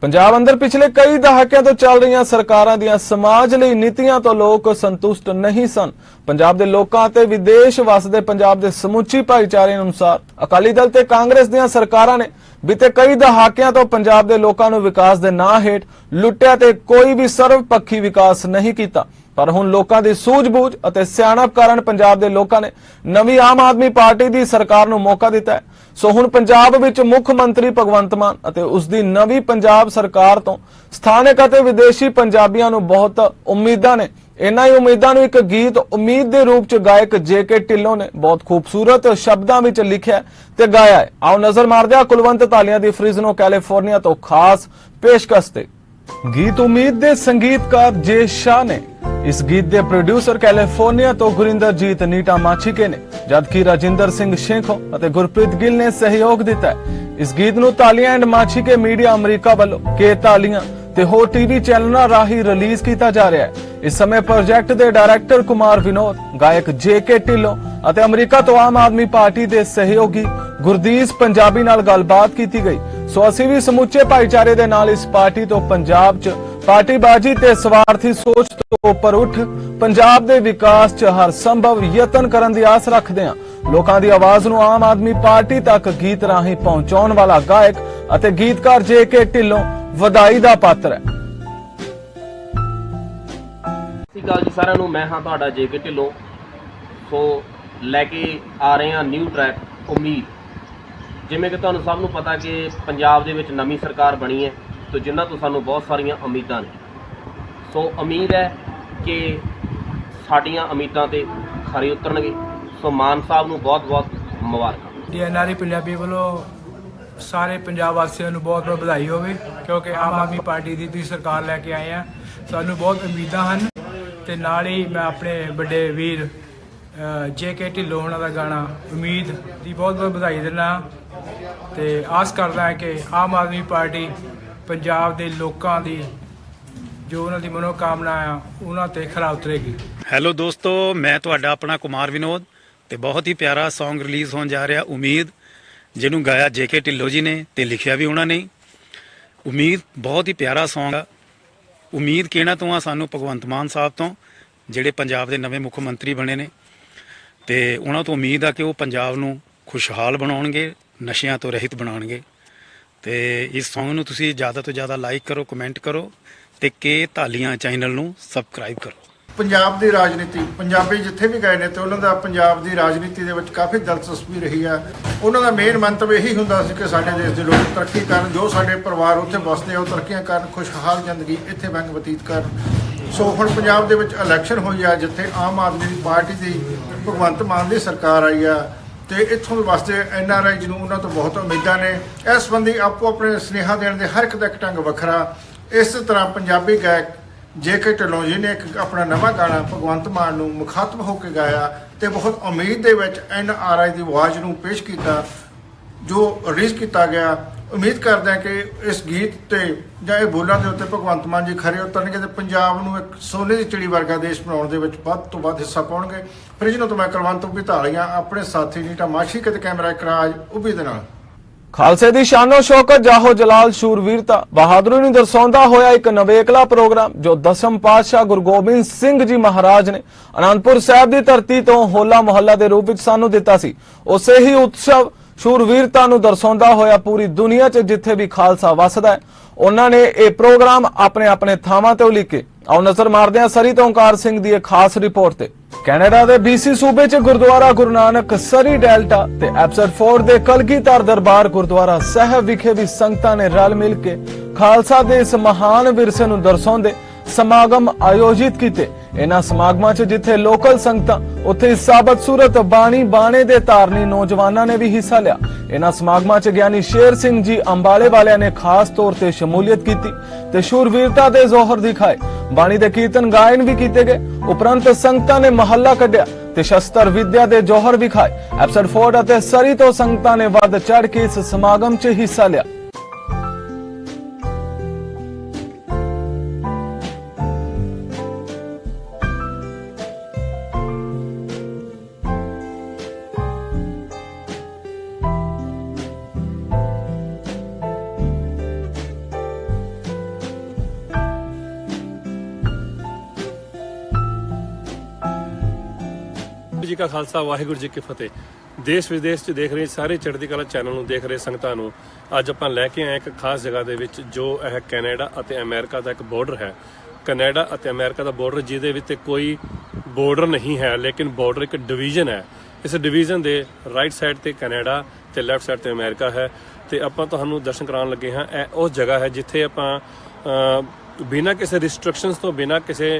ਪੰਜਾਬ ਅੰਦਰ ਪਿਛਲੇ ਕਈ ਦਹਾਕਿਆਂ ਤੋਂ ਚੱਲ ਰਹੀਆਂ ਸਰਕਾਰਾਂ ਦੀਆਂ ਸਮਾਜ ਲਈ ਨੀਤੀਆਂ ਤੋਂ ਲੋਕ ਸੰਤੁਸ਼ਟ ਨਹੀਂ ਸਨ। ਪੰਜਾਬ ਦੇ ਲੋਕਾਂ ਤੇ ਵਿਦੇਸ਼ ਵਸਦੇ ਪੰਜਾਬ ਦੇ ਸਮੁੱਚੀ ਭਾਈਚਾਰੇ ਅਨੁਸਾਰ ਅਕਾਲੀ ਦਲ ਤੇ ਕਾਂਗਰਸ ਦੀਆਂ ਸਰਕਾਰਾਂ ਨੇ ਬੀਤੇ ਕਈ ਦਹਾਕਿਆਂ ਤੋਂ ਪੰਜਾਬ ਦੇ ਲੋਕਾਂ ਨੂੰ ਵਿਕਾਸ ਦੇ ਨਾਂ ਹੇਠ ਲੁੱਟਿਆ ਤੇ ਕੋਈ ਵੀ ਸਰਵਪੱਖੀ ਵਿਕਾਸ ਨਹੀਂ ਕੀਤਾ। ਪਰ ਹੁਣ ਲੋਕਾਂ ਦੀ ਸੂਝ-ਬੂਝ ਅਤੇ ਸਿਆਣਪ ਕਾਰਨ ਪੰਜਾਬ ਦੇ ਲੋਕਾਂ ਨੇ ਨਵੀਂ ਆਮ ਆਦਮੀ ਪਾਰਟੀ ਦੀ ਸਰਕਾਰ ਨੂੰ ਮੌਕਾ ਦਿੱਤਾ ਹੈ। ਸੋ ਹੁਣ ਪੰਜਾਬ ਵਿੱਚ ਮੁੱਖ ਮੰਤਰੀ ਭਗਵੰਤ ਮਾਨ ਅਤੇ ਉਸ ਦੀ ਨਵੀਂ ਪੰਜਾਬ ਸਰਕਾਰ ਤੋਂ ਸਥਾਨਕ ਅਤੇ ਵਿਦੇਸ਼ੀ ਪੰਜਾਬੀਆਂ ਨੂੰ ਬਹੁਤ ਉਮੀਦਾਂ ਨੇ। ਇਨ੍ਹਾਂ ਹੀ ਉਮੀਦਾਂ ਨੂੰ ਇੱਕ ਗੀਤ ਉਮੀਦ ਦੇ ਰੂਪ ਚ ਗਾਇਕ ਜੇ.ਕੇ. ਢਿੱਲੋਂ ਨੇ ਬਹੁਤ ਖੂਬਸੂਰਤ ਸ਼ਬਦਾਂ ਵਿੱਚ ਲਿਖਿਆ ਤੇ ਗਾਇਆ ਹੈ। ਆਓ ਨਜ਼ਰ ਮਾਰਦੇ ਹਾਂ ਕੁਲਵੰਤ ਤਾਲੀਆਂ ਦੀ ਫ੍ਰਿਜ਼ਨੋ ਕੈਲੀਫੋਰਨੀਆ ਤੋਂ ਖਾਸ ਪੇਸ਼ਕਸ਼ ਤੇ। ਗੀਤ ਉਮੀਦ ਦੇ ਸੰਗੀਤਕਾਰ ਜੇ ਸ਼ਾਹ ਨੇ। ਇਸ ਗੀਤ ਦੇ ਪ੍ਰੋਡਿਊਸਰ ਕੈਲੀਫੋਰਨੀਆ ਤੋਂ ਗੁਰਿੰਦਰਜੀਤ ਨੀਟਾ ਮਾਛੀਕੇ ਨੇ, ਜਦਕਿ ਰਾਜਿੰਦਰ ਸਿੰਘ ਸ਼ੇਖੋ ਅਤੇ ਗੁਰਪ੍ਰੀਤ ਗਿੱਲ ਨੇ ਸਹਿਯੋਗ ਦਿੱਤਾ ਹੈ। ਇਸ ਗੀਤ ਨੂੰ ਤਾਲੀਆਂ ਐਂਡ ਮਾਛੀਕੇ ਮੀਡੀਆ ਅਮਰੀਕਾ ਵੱਲੋਂ ਕੇ ਤਾਲੀਆਂ ਤੇ ਹੋਰ ਟੀਵੀ ਚੈਨਲਾਂ ਰਾਹੀਂ ਰਿਲੀਜ਼ ਕੀਤਾ ਜਾ ਰਿਹਾ ਹੈ। ਇਸ ਸਮੇਂ ਪ੍ਰੋਜੈਕਟ ਦੇ ਡਾਇਰੈਕਟਰ ਕੁਮਾਰ ਵਿਨੋਦ, ਗਾਇਕ ਜੇ.ਕੇ. ਢਿੱਲੋਂ ਅਤੇ ਅਮਰੀਕਾ ਤੋਂ ਆਮ ਆਦਮੀ ਪਾਰਟੀ ਦੇ ਸਹਿਯੋਗੀ ਗੁਰਦੀਸ਼ ਪੰਜਾਬੀ ਨਾਲ ਗੱਲਬਾਤ ਕੀਤੀ ਗਈ। ਸੋ ਅਸੀਂ ਵੀ ਸਮੁੱਚੇ ਭਾਈਚਾਰੇ ਦੇ ਨਾਲ ਇਸ ਪਾਰਟੀ ਤੋਂ ਪੰਜਾਬ 'ਚ ਪਾਰਟੀਬਾਜ਼ੀ ਤੇ ਸਵਾਰਥੀ ਸੋਚ ਤੋਂ ਉੱਪਰ ਉੱਠ ਪੰਜਾਬ ਦੇ ਵਿਕਾਸ 'ਚ ਹਰ ਸੰਭਵ ਯਤਨ ਕਰਨ ਦੀ ਆਸ ਰੱਖਦੇ ਹਾਂ। ਲੋਕਾਂ ਦੀ ਆਵਾਜ਼ ਨੂੰ ਆਮ ਆਦਮੀ ਪਾਰਟੀ ਤੱਕ ਗੀਤ ਰਾਹੀਂ ਪਹੁੰਚਾਉਣ ਵਾਲਾ ਗਾਇਕ ਅਤੇ ਗੀਤਕਾਰ ਜੇ.ਕੇ. ਢਿੱਲੋਂ ਵਧਾਈ ਦਾ ਪਾਤਰ ਹੈ। ਸਤਿ ਸ਼੍ਰੀ ਅਕਾਲ ਜੀ ਸਾਰਿਆਂ ਨੂੰ, ਮੈਂ ਹਾਂ ਤੁਹਾਡਾ ਜੇ.ਕੇ. ਢਿੱਲੋਂ। ਸੋ ਲੈ ਕੇ ਆ ਰਹੇ ਹਾਂ ਨਿਊ ਟਰੈਕ ਉਮੀਦ। ਜਿਵੇਂ ਕਿ ਤੁਹਾਨੂੰ ਸਭ ਨੂੰ ਪਤਾ ਕਿ ਪੰਜਾਬ ਦੇ ਵਿੱਚ ਨਵੀਂ ਸਰਕਾਰ ਬਣੀ ਹੈ, ਤੇ ਜਿਨ੍ਹਾਂ ਤੋਂ ਸਾਨੂੰ ਬਹੁਤ ਸਾਰੀਆਂ ਉਮੀਦਾਂ ਨੇ। ਸੋ ਉਮੀਦ ਹੈ ਕਿ ਸਾਡੀਆਂ ਉਮੀਦਾਂ ਤੇ ਖਰੇ ਉਤਰਨਗੇ। ਸੋ ਮਾਨ ਸਾਹਿਬ ਨੂੰ ਬਹੁਤ-ਬਹੁਤ ਮੁਬਾਰਕਾਂ। ਡੀਐਨਆਰਈ ਪੰਜਾਬੀ ਵੱਲੋਂ ਸਾਰੇ ਪੰਜਾਬ ਵਾਸੀਆਂ ਨੂੰ ਬਹੁਤ-ਬਹੁਤ ਵਧਾਈ ਹੋਵੇ, ਕਿਉਂਕਿ ਆਮ ਆਦਮੀ ਪਾਰਟੀ ਦੀ ਤੁਸੀਂ ਸਰਕਾਰ ਲੈ ਕੇ ਆਏ ਆ। ਸਾਨੂੰ ਬਹੁਤ ਉਮੀਦਾਂ ਹਨ ਤੇ ਨਾਲ ਹੀ ਮੈਂ ਆਪਣੇ ਵੱਡੇ ਵੀਰ ਜੇ.ਕੇ. ਢਿੱਲੋਂ ਉਹਨਾਂ ਦਾ ਗਾਣਾ ਉਮੀਦ ਦੀ ਬਹੁਤ-ਬਹੁਤ ਵਧਾਈ ਦਿੰਦਾ ਤੇ ਆਸ ਕਰਦਾ ਹਾਂ ਕਿ ਆਮ ਆਦਮੀ ਪਾਰਟੀ ਪੰਜਾਬ ਦੇ ਲੋਕਾਂ ਦੀ ਜੋ ਉਹਨਾਂ ਦੀ ਮਨੋਕਾਮਨਾ ਆ ਉਹਨਾਂ ਤੇ ਖਰਾ ਉਤਰੇਗੀ। ਹੈਲੋ ਦੋਸਤੋ, ਮੈਂ ਤੁਹਾਡਾ ਆਪਣਾ ਕੁਮਾਰ ਵਿਨੋਦ ਤੇ ਬਹੁਤ ਹੀ ਪਿਆਰਾ ਸੌਂਗ ਰਿਲੀਜ਼ ਹੋਣ ਜਾ ਰਿਹਾ ਉਮੀਦ, ਜਿਹਨੂੰ ਗਾਇਆ ਜੇ.ਕੇ. ਢਿੱਲੋਂ ਜੀ ਨੇ ਤੇ ਲਿਖਿਆ ਵੀ ਉਹਨਾਂ ਨੇ। ਉਮੀਦ ਬਹੁਤ ਹੀ ਪਿਆਰਾ ਸੌਂਗ ਆ। ਉਮੀਦ ਕਿਹਨਾਂ ਤੋਂ ਆ? ਸਾਨੂੰ ਭਗਵੰਤ ਮਾਨ ਸਾਹਿਬ ਤੋਂ, ਜਿਹੜੇ ਪੰਜਾਬ ਦੇ ਨਵੇਂ ਮੁੱਖ ਮੰਤਰੀ ਬਣੇ ਨੇ, ਤੇ ਉਹਨਾਂ ਤੋਂ ਉਮੀਦ ਆ ਕਿ ਉਹ ਪੰਜਾਬ ਨੂੰ ਖੁਸ਼ਹਾਲ ਬਣਾਉਣਗੇ, ਨਸ਼ਿਆਂ ਤੋਂ ਰਹਿਤ ਬਣਾਉਣਗੇ। ਤੇ ਇਸ ਸੌਂਗ ਨੂੰ ਤੁਸੀਂ ਜ਼ਿਆਦਾ ਤੋਂ ਜ਼ਿਆਦਾ ਲਾਈਕ ਕਰੋ, ਕਮੈਂਟ ਕਰੋ ਤੇ ਕੇ ਤਾਲੀਆਂ ਚੈਨਲ ਨੂੰ ਸਬਸਕ੍ਰਾਈਬ ਕਰੋ। ਪੰਜਾਬ ਦੀ ਰਾਜਨੀਤੀ, ਪੰਜਾਬੀ ਜਿੱਥੇ ਵੀ ਗਏ ਨੇ ਤੇ ਉਹਨਾਂ ਦਾ ਪੰਜਾਬ ਦੀ ਰਾਜਨੀਤੀ ਦੇ ਵਿੱਚ ਕਾਫੀ ਦਿਲਚਸਪੀ ਰਹੀ ਆ। ਉਹਨਾਂ ਦਾ ਮੇਨ ਮੰਤਵ ਇਹੀ ਹੁੰਦਾ ਸੀ ਕਿ ਸਾਡੇ ਦੇਸ਼ ਦੇ ਲੋਕ ਤਰੱਕੀ ਕਰਨ, ਜੋ ਸਾਡੇ ਪਰਿਵਾਰ ਉੱਥੇ ਵਸਦੇ ਆ ਉਹ ਤਰੱਕੀਆਂ ਕਰਨ, ਖੁਸ਼ਹਾਲ ਜ਼ਿੰਦਗੀ ਇੱਥੇ ਵਾਂਗ ਬਤੀਤ ਕਰਨ। ਸੋ ਹੁਣ ਪੰਜਾਬ ਦੇ ਵਿੱਚ ਇਲੈਕਸ਼ਨ ਹੋਈ ਆ, ਜਿੱਥੇ ਆਮ ਆਦਮੀ ਪਾਰਟੀ ਦੀ ਭਗਵੰਤ ਮਾਨ ਦੀ ਸਰਕਾਰ ਆਈ ਆ ਤੇ ਇੱਥੋਂ ਦੇ ਵਾਸਤੇ NRI ਜਿਹਨੂੰ ਉਹਨਾਂ ਤੋਂ ਬਹੁਤ ਉਮੀਦਾਂ ਨੇ। ਇਸ ਸੰਬੰਧੀ ਆਪੋ ਆਪਣੇ ਸੁਨੇਹਾ ਦੇਣ ਦੇ ਹਰ ਇੱਕ ਦਾ ਇੱਕ ਢੰਗ ਵੱਖਰਾ। ਇਸ ਤਰ੍ਹਾਂ ਪੰਜਾਬੀ ਗਾਇਕ ਜੇ.ਕੇ. ਢਿੱਲੋਂ ਜੀ ਨੇ ਇੱਕ ਆਪਣਾ ਨਵਾਂ ਗਾਣਾ ਭਗਵੰਤ ਮਾਨ ਨੂੰ ਮੁਖਾਤਬ ਹੋ ਕੇ ਗਾਇਆ ਤੇ ਬਹੁਤ ਉਮੀਦ ਦੇ ਵਿੱਚ NRI ਦੀ ਆਵਾਜ਼ ਨੂੰ ਪੇਸ਼ ਕੀਤਾ, ਜੋ ਰਿਲੀਜ਼ ਕੀਤਾ ਗਿਆ। ਉਮੀਦ ਕਰਦੇ ਹਾਂ ਕਿ ਇਸ ਗੀਤ ਤੇ ਜਾਂ ਇਹ ਬੋਲਾਂ ਦੇ ਉੱਤੇ ਭਗਵੰਤ ਮਾਨ ਜੀ ਖਰੇ ਉਤਰਨਗੇ ਤੇ ਪੰਜਾਬ ਨੂੰ ਇੱਕ ਸੋਨੇ ਦੀ ਚਿੜੀ ਵਰਗਾ ਦੇਸ਼ ਬਣਾਉਣ ਦੇ ਵਿੱਚ ਵੱਧ ਤੋਂ ਵੱਧ ਹਿੱਸਾ ਪਾਉਣਗੇ। ਫ੍ਰਿਜ਼ਨੋ ਤੋਂ ਮੈਂ ਕੁਲਵੰਤ ਢਾਲੀਆਂ, ਆਪਣੇ ਸਾਥੀ ਨੀਟਾ ਮਾਛੀਕੇ ਤੇ ਕੈਮਰਾ ਇਕਰਾਜ ਉਭੀ ਦੇ ਨਾਲ। ਖਾਲਸੇ ਦੀ ਸ਼ਾਨੋ ਸ਼ੌਕਤ, ਜਾਹੋ ਜਲਾਲ, ਸ਼ੂਰਵੀਰਤਾ, ਬਹਾਦਰੀ ਨੂੰ ਦਰਸਾਉਂਦਾ ਹੋਇਆ ਇੱਕ ਨਵੇਕਲਾ ਪ੍ਰੋਗਰਾਮ ਜੋ ਦਸਮ ਪਾਤਸ਼ਾਹ ਗੁਰੂ ਗੋਬਿੰਦ ਸਿੰਘ ਜੀ ਮਹਾਰਾਜ ਨੇ ਅਨੰਦਪੁਰ ਸਾਹਿਬ ਦੀ ਧਰਤੀ ਤੋਂ ਹੋਲਾ ਮੁਹੱਲਾ ਦੇ ਰੂਪ ਵਿੱਚ ਸਾਨੂੰ ਦਿੱਤਾ ਸੀ। ਉਸੇ ਹੀ ਉਤਸਵ ਸ਼ੂਰਵੀਰਤਾ ਨੂੰ ਦਰਸਾਉਂਦਾ ਹੋਇਆ ਪੂਰੀ ਦੁਨੀਆ 'ਚ ਜਿੱਥੇ ਵੀ ਖਾਲਸਾ ਵਸਦਾ ਹੈ, ਉਹਨਾਂ ਨੇ ਇਹ ਪ੍ਰੋਗਰਾਮ ਆਪਣੇ ਆਪਣੇ ਥਾਵਾਂ ਤੇ ਉਲੀਕੇ। ਆਓ ਨਜ਼ਰ ਮਾਰਦੇ ਹਾਂ ਸਰੀ ਤੋਂ ਓਂਕਾਰ ਸਿੰਘ ਦੀ ਇੱਕ ਖਾਸ ਰਿਪੋਰਟ ਤੇ। ਕੈਨੇਡਾ ਦੇ BC ਸੂਬੇ 'ਚ ਗੁਰਦੁਆਰਾ ਗੁਰੂ ਨਾਨਕ ਸਰੀ ਡੈਲਟਾ ਤੇ ਐਬਸਟਫੋਰਡ ਦੇ ਕਲਗੀਧਰ ਦਰਬਾਰ ਗੁਰਦੁਆਰਾ ਸਾਹਿਬ ਵਿਖੇ ਵੀ ਸੰਗਤਾਂ ਨੇ ਰਲ ਮਿਲ ਕੇ ਖਾਲਸਾ ਦੇ ਇਸ ਮਹਾਨ ਵਿਰਸੇ ਨੂੰ ਦਰਸਾਉਂਦੇ ਸਮਾਗਮ ਆਯੋਜਿਤ ਕੀਤੇ। ਇਹਨਾਂ ਸਮਾਗਮਾਂ 'ਚ ਜਿੱਥੇ ਲੋਕਲ ਸੰਗਤਾਂ, ਉੱਥੇ ਸਾਬਤ ਸੂਰਤ ਬਾਣੀ ਬਾਣੇ ਦੇ ਧਾਰਨੀ ਨੌਜਵਾਨਾਂ ਨੇ ਵੀ ਹਿੱਸਾ ਲਿਆ। ਇਹਨਾਂ ਸਮਾਗਮਾਂ 'ਚ ਗਿਆਨੀ ਸ਼ੇਰ ਸਿੰਘ ਜੀ ਅੰਬਾਲੇ ਵਾਲਿਆਂ ਨੇ ਖਾਸ ਤੌਰ ਤੇ ਸ਼ਮੂਲੀਅਤ ਕੀਤੀ ਤੇ ਸ਼ੂਰਵੀਰਤਾ ਦੇ ਜ਼ੋਹਰ ਦਿਖਾਏ। ਬਾਣੀ ਦੇ ਕੀਰਤਨ ਗਾਇਨ ਵੀ ਕੀਤੇ ਗਏ। ਉਪਰੰਤ ਸੰਗਤਾਂ ਨੇ ਮਹੱਲਾ ਕੱਢਿਆ ਤੇ ਸ਼ਸਤਰ ਵਿਦਿਆ ਦੇ ਜੋਹਰ ਵਿਖਾਏ। ਐਬਸਟਫੋਰਡ ਅਤੇ ਸਰੀ ਤੋਂ ਸੰਗਤਾਂ ਨੇ ਵੱਧ ਚੜ ਕੇ ਇਸ ਸਮਾਗਮ 'ਚ ਹਿੱਸਾ ਲਿਆ। ਵਾਹਿਗੁਰੂ ਜੀ ਕਾ ਖਾਲਸਾ ਵਾਹਿਗੁਰੂ ਜੀ ਕੀ ਫਤਿਹ। ਦੇਸ਼ ਵਿਦੇਸ਼ 'ਚ ਦੇਖ ਰਹੇ ਸਾਰੇ ਚੜ੍ਹਦੀ ਕਲਾ ਚੈਨਲ ਨੂੰ ਦੇਖ ਰਹੇ ਸੰਗਤਾਂ ਨੂੰ ਅੱਜ ਆਪਾਂ ਲੈ ਕੇ ਆਏ ਇੱਕ ਖਾਸ ਜਗ੍ਹਾ ਦੇ ਵਿੱਚ, ਜੋ ਇਹ ਕੈਨੇਡਾ ਅਤੇ ਅਮਰੀਕਾ ਦਾ ਇੱਕ ਬਾਰਡਰ ਹੈ। ਕੈਨੇਡਾ ਅਤੇ ਅਮਰੀਕਾ ਦਾ ਬਾਰਡਰ ਜਿਹਦੇ ਵਿੱਚ ਕੋਈ ਬਾਰਡਰ ਨਹੀਂ ਹੈ, ਲੇਕਿਨ ਬਾਰਡਰ ਇੱਕ ਡਿਵੀਜ਼ਨ ਹੈ। ਇਸ ਡਿਵੀਜ਼ਨ ਦੇ ਰਾਈਟ ਸਾਈਡ ਤੇ ਕੈਨੇਡਾ ਤੇ ਲੈਫਟ ਸਾਈਡ ਤੇ ਅਮਰੀਕਾ ਹੈ। ਤੇ ਆਪਾਂ ਤੁਹਾਨੂੰ ਦਰਸ਼ਨ ਕਰਾਉਣ ਲੱਗੇ ਹਾਂ। ਇਹ ਉਹ ਜਗ੍ਹਾ ਹੈ ਜਿੱਥੇ ਆਪਾਂ ਬਿਨਾਂ ਕਿਸੇ ਰਿਸਟ੍ਰਿਕਸ਼ਨਸ ਤੋਂ, ਬਿਨਾਂ ਕਿਸੇ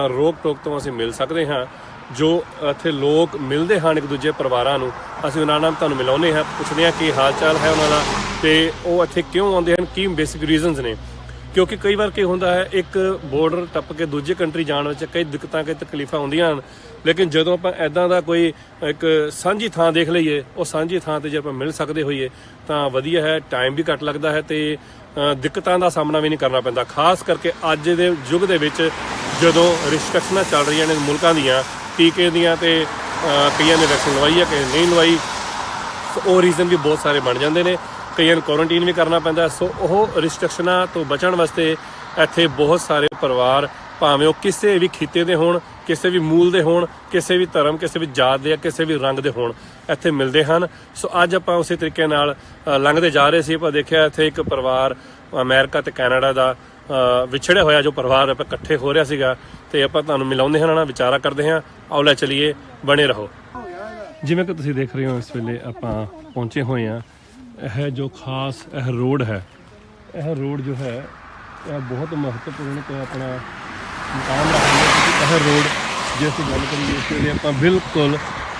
ਰੋਕ ਟੋਕ ਤੋਂ ਅਸੀਂ ਮਿਲ ਸਕਦੇ ਹਾਂ। ਜੋ ਇੱਥੇ ਲੋਕ ਮਿਲਦੇ ਹਨ ਇੱਕ ਦੂਜੇ ਪਰਿਵਾਰਾਂ ਨੂੰ, ਅਸੀਂ ਉਹਨਾਂ ਨਾਲ ਤੁਹਾਨੂੰ ਮਿਲਾਉਂਦੇ ਹਾਂ, ਪੁੱਛਦੇ ਹਾਂ ਕੀ ਹਾਲ ਚਾਲ ਹੈ ਉਹਨਾਂ ਦਾ ਤੇ ਉਹ ਇੱਥੇ ਕਿਉਂ ਆਉਂਦੇ ਹਨ, ਕੀ ਬੇਸਿਕ ਰੀਜ਼ਨਸ ਨੇ। ਕਿਉਂਕਿ ਕਈ ਵਾਰ ਕੀ ਹੁੰਦਾ ਹੈ, ਇੱਕ ਬਾਰਡਰ ਟੱਪ ਕੇ ਦੂਜੀ ਕੰਟਰੀ ਜਾਣ ਵਿੱਚ ਕਈ ਦਿੱਕਤਾਂ, ਕਈ ਤਕਲੀਫਾਂ ਆਉਂਦੀਆਂ ਹਨ। ਲੇਕਿਨ ਜਦੋਂ ਆਪਾਂ ਇੱਦਾਂ ਦਾ ਕੋਈ ਇੱਕ ਸਾਂਝੀ ਥਾਂ ਦੇਖ ਲਈਏ, ਉਹ ਸਾਂਝੀ ਥਾਂ ਤੇ ਜੇ ਆਪਾਂ ਮਿਲ ਸਕਦੇ ਹੋਈਏ ਤਾਂ ਵਧੀਆ ਹੈ। ਟਾਈਮ ਵੀ ਘੱਟ ਲੱਗਦਾ ਹੈ ਤੇ ਦਿੱਕਤਾਂ ਦਾ ਸਾਹਮਣਾ ਵੀ ਨਹੀਂ ਕਰਨਾ ਪੈਂਦਾ। ਖਾਸ ਕਰਕੇ ਅੱਜ ਦੇ ਯੁੱਗ ਦੇ ਵਿੱਚ ਜਦੋਂ ਰਿਸਟ੍ਰਿਕਸ਼ਨਾਂ ਚੱਲ ਰਹੀਆਂ ਨੇ ਮੁਲਕਾਂ ਦੀਆਂ, ਟੀਕੇ ਦੀਆਂ, ਤੇ ਕਈਆਂ ਨੇ ਵੈਕਸੀਨ ਲਵਾਈ ਹੈ, ਕਈਆਂ ਨਹੀਂ ਲਵਾਈ, ਉਹ ਰੀਜ਼ਨ ਵੀ ਬਹੁਤ ਸਾਰੇ ਬਣ ਜਾਂਦੇ ਨੇ। ਕਈਆਂ ਨੂੰ ਕੁਆਰੰਟੀਨ ਵੀ ਕਰਨਾ ਪੈਂਦਾ। ਸੋ ਉਹ ਰਿਸਟ੍ਰਿਕਸ਼ਨਾਂ ਤੋਂ ਬਚਣ ਵਾਸਤੇ ਇੱਥੇ ਬਹੁਤ ਸਾਰੇ ਪਰਿਵਾਰ, ਭਾਵੇਂ ਉਹ ਕਿਸੇ ਵੀ ਖਿੱਤੇ ਦੇ ਹੋਣ, ਕਿਸੇ ਵੀ ਮੂਲ ਦੇ ਹੋਣ, ਕਿਸੇ ਵੀ ਧਰਮ, ਕਿਸੇ ਵੀ ਜਾਤ ਦੇ, ਕਿਸੇ ਵੀ ਰੰਗ ਦੇ ਹੋਣ, ਇੱਥੇ ਮਿਲਦੇ ਹਨ। ਸੋ ਅੱਜ ਆਪਾਂ ਉਸੇ ਤਰੀਕੇ ਨਾਲ ਲੰਘਦੇ ਜਾ ਰਹੇ ਸੀ, ਆਪਾਂ ਦੇਖਿਆ ਇੱਥੇ ਇੱਕ ਪਰਿਵਾਰ ਅਮਰੀਕਾ ਤੇ ਕੈਨੇਡਾ ਦਾ ਵਿਛੜਿਆ ਹੋਇਆ ਜੋ ਪਰਿਵਾਰ ਆਪਾਂ ਇਕੱਠੇ ਹੋ ਰਿਹਾ ਸੀਗਾ, ਤੇ ਆਪਾਂ ਤੁਹਾਨੂੰ ਮਿਲਾਉਂਦੇ ਹਾਂ, ਨਾਲ ਵਿਚਾਰਾ ਕਰਦੇ ਹਾਂ। ਆਓ ਲੈ ਚਲੀਏ, ਬਣੇ ਰਹੋ। ਜਿਵੇਂ ਕਿ ਤੁਸੀਂ ਦੇਖ ਰਹੇ ਹੋ, ਇਸ ਵੇਲੇ ਆਪਾਂ ਪਹੁੰਚੇ ਹੋਏ ਹਾਂ। ਇਹ ਜੋ ਖਾਸ ਇਹ ਰੋਡ ਹੈ, ਇਹ ਰੋਡ ਜੋ ਹੈ ਇਹ ਬਹੁਤ ਮਹੱਤਵਪੂਰਨ ਤੇ ਆਪਣਾ ਮੁਕਾਮ ਰੱਖਦਾ ਹੈ। ਇਹ ਰੋਡ ਜੇ ਅਸੀਂ ਗੱਲ ਕਰੀਏ, ਇਸ ਵੇਲੇ ਆਪਾਂ ਬਿਲਕੁਲ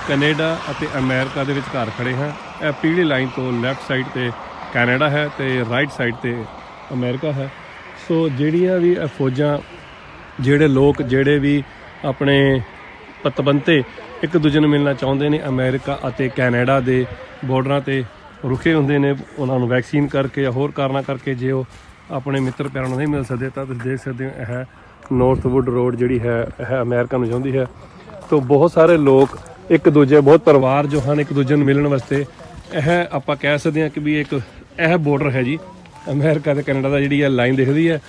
ਕੈਨੇਡਾ ਅਤੇ ਅਮਰੀਕਾ ਦੇ ਵਿਚਕਾਰ ਖੜੇ ਹਾਂ। ਇਹ ਪੀਲੀ ਲਾਈਨ ਤੋਂ ਲੈਫਟ ਸਾਈਡ ਤੇ ਕੈਨੇਡਾ ਹੈ ਤੇ ਰਾਈਟ ਸਾਈਡ ਤੇ ਅਮਰੀਕਾ ਹੈ। ਸੋ ਜਿਹੜੀਆਂ ਵੀ ਫੌਜਾਂ, ਜਿਹੜੇ ਲੋਕ, ਜਿਹੜੇ ਵੀ ਆਪਣੇ ਪਤਵੰਤੇ ਇੱਕ ਦੂਜੇ ਨੂੰ ਮਿਲਣਾ ਚਾਹੁੰਦੇ ਨੇ, ਅਮਰੀਕਾ ਅਤੇ ਕੈਨੇਡਾ ਦੇ ਬਾਰਡਰਾਂ ਤੇ ਰੁਕੇ ਹੁੰਦੇ ਨੇ। ਉਹਨਾਂ ਨੂੰ ਵੈਕਸੀਨ ਕਰਕੇ ਜਾਂ ਹੋਰ ਕਾਰਨਾਂ ਕਰਕੇ ਜੇ ਉਹ ਆਪਣੇ ਮਿੱਤਰ ਪਿਆਰਾਂ ਨੂੰ ਨਹੀਂ ਮਿਲ ਸਕਦੇ, ਤਾਂ ਤੁਸੀਂ ਦੇਖ ਸਕਦੇ ਹੋ ਇਹ ਨਾਰਥਵੁੱਡ ਰੋਡ ਜਿਹੜੀ ਹੈ ਇਹ ਅਮਰੀਕਾ ਨੂੰ ਜਾਂਦੀ ਹੈ। ਤਾਂ ਬਹੁਤ ਸਾਰੇ ਲੋਕ ਇੱਕ ਦੂਜੇ, ਬਹੁਤ ਪਰਿਵਾਰ ਜੋ ਹਨ ਇੱਕ ਦੂਜੇ ਨੂੰ ਮਿਲਣ ਵਾਸਤੇ, ਇਹ ਆਪਾਂ ਕਹਿ ਸਕਦੇ ਹਾਂ ਕਿ ਵੀ ਇੱਕ ਇਹ ਬਾਰਡਰ ਹੈ ਜੀ ਅਮਰੀਕਾ ਤੇ ਕੈਨੇਡਾ ਦਾ, ਜਿਹੜੀ ਇਹ ਲਾਈਨ ਦਿਖਦੀ ਹੈ।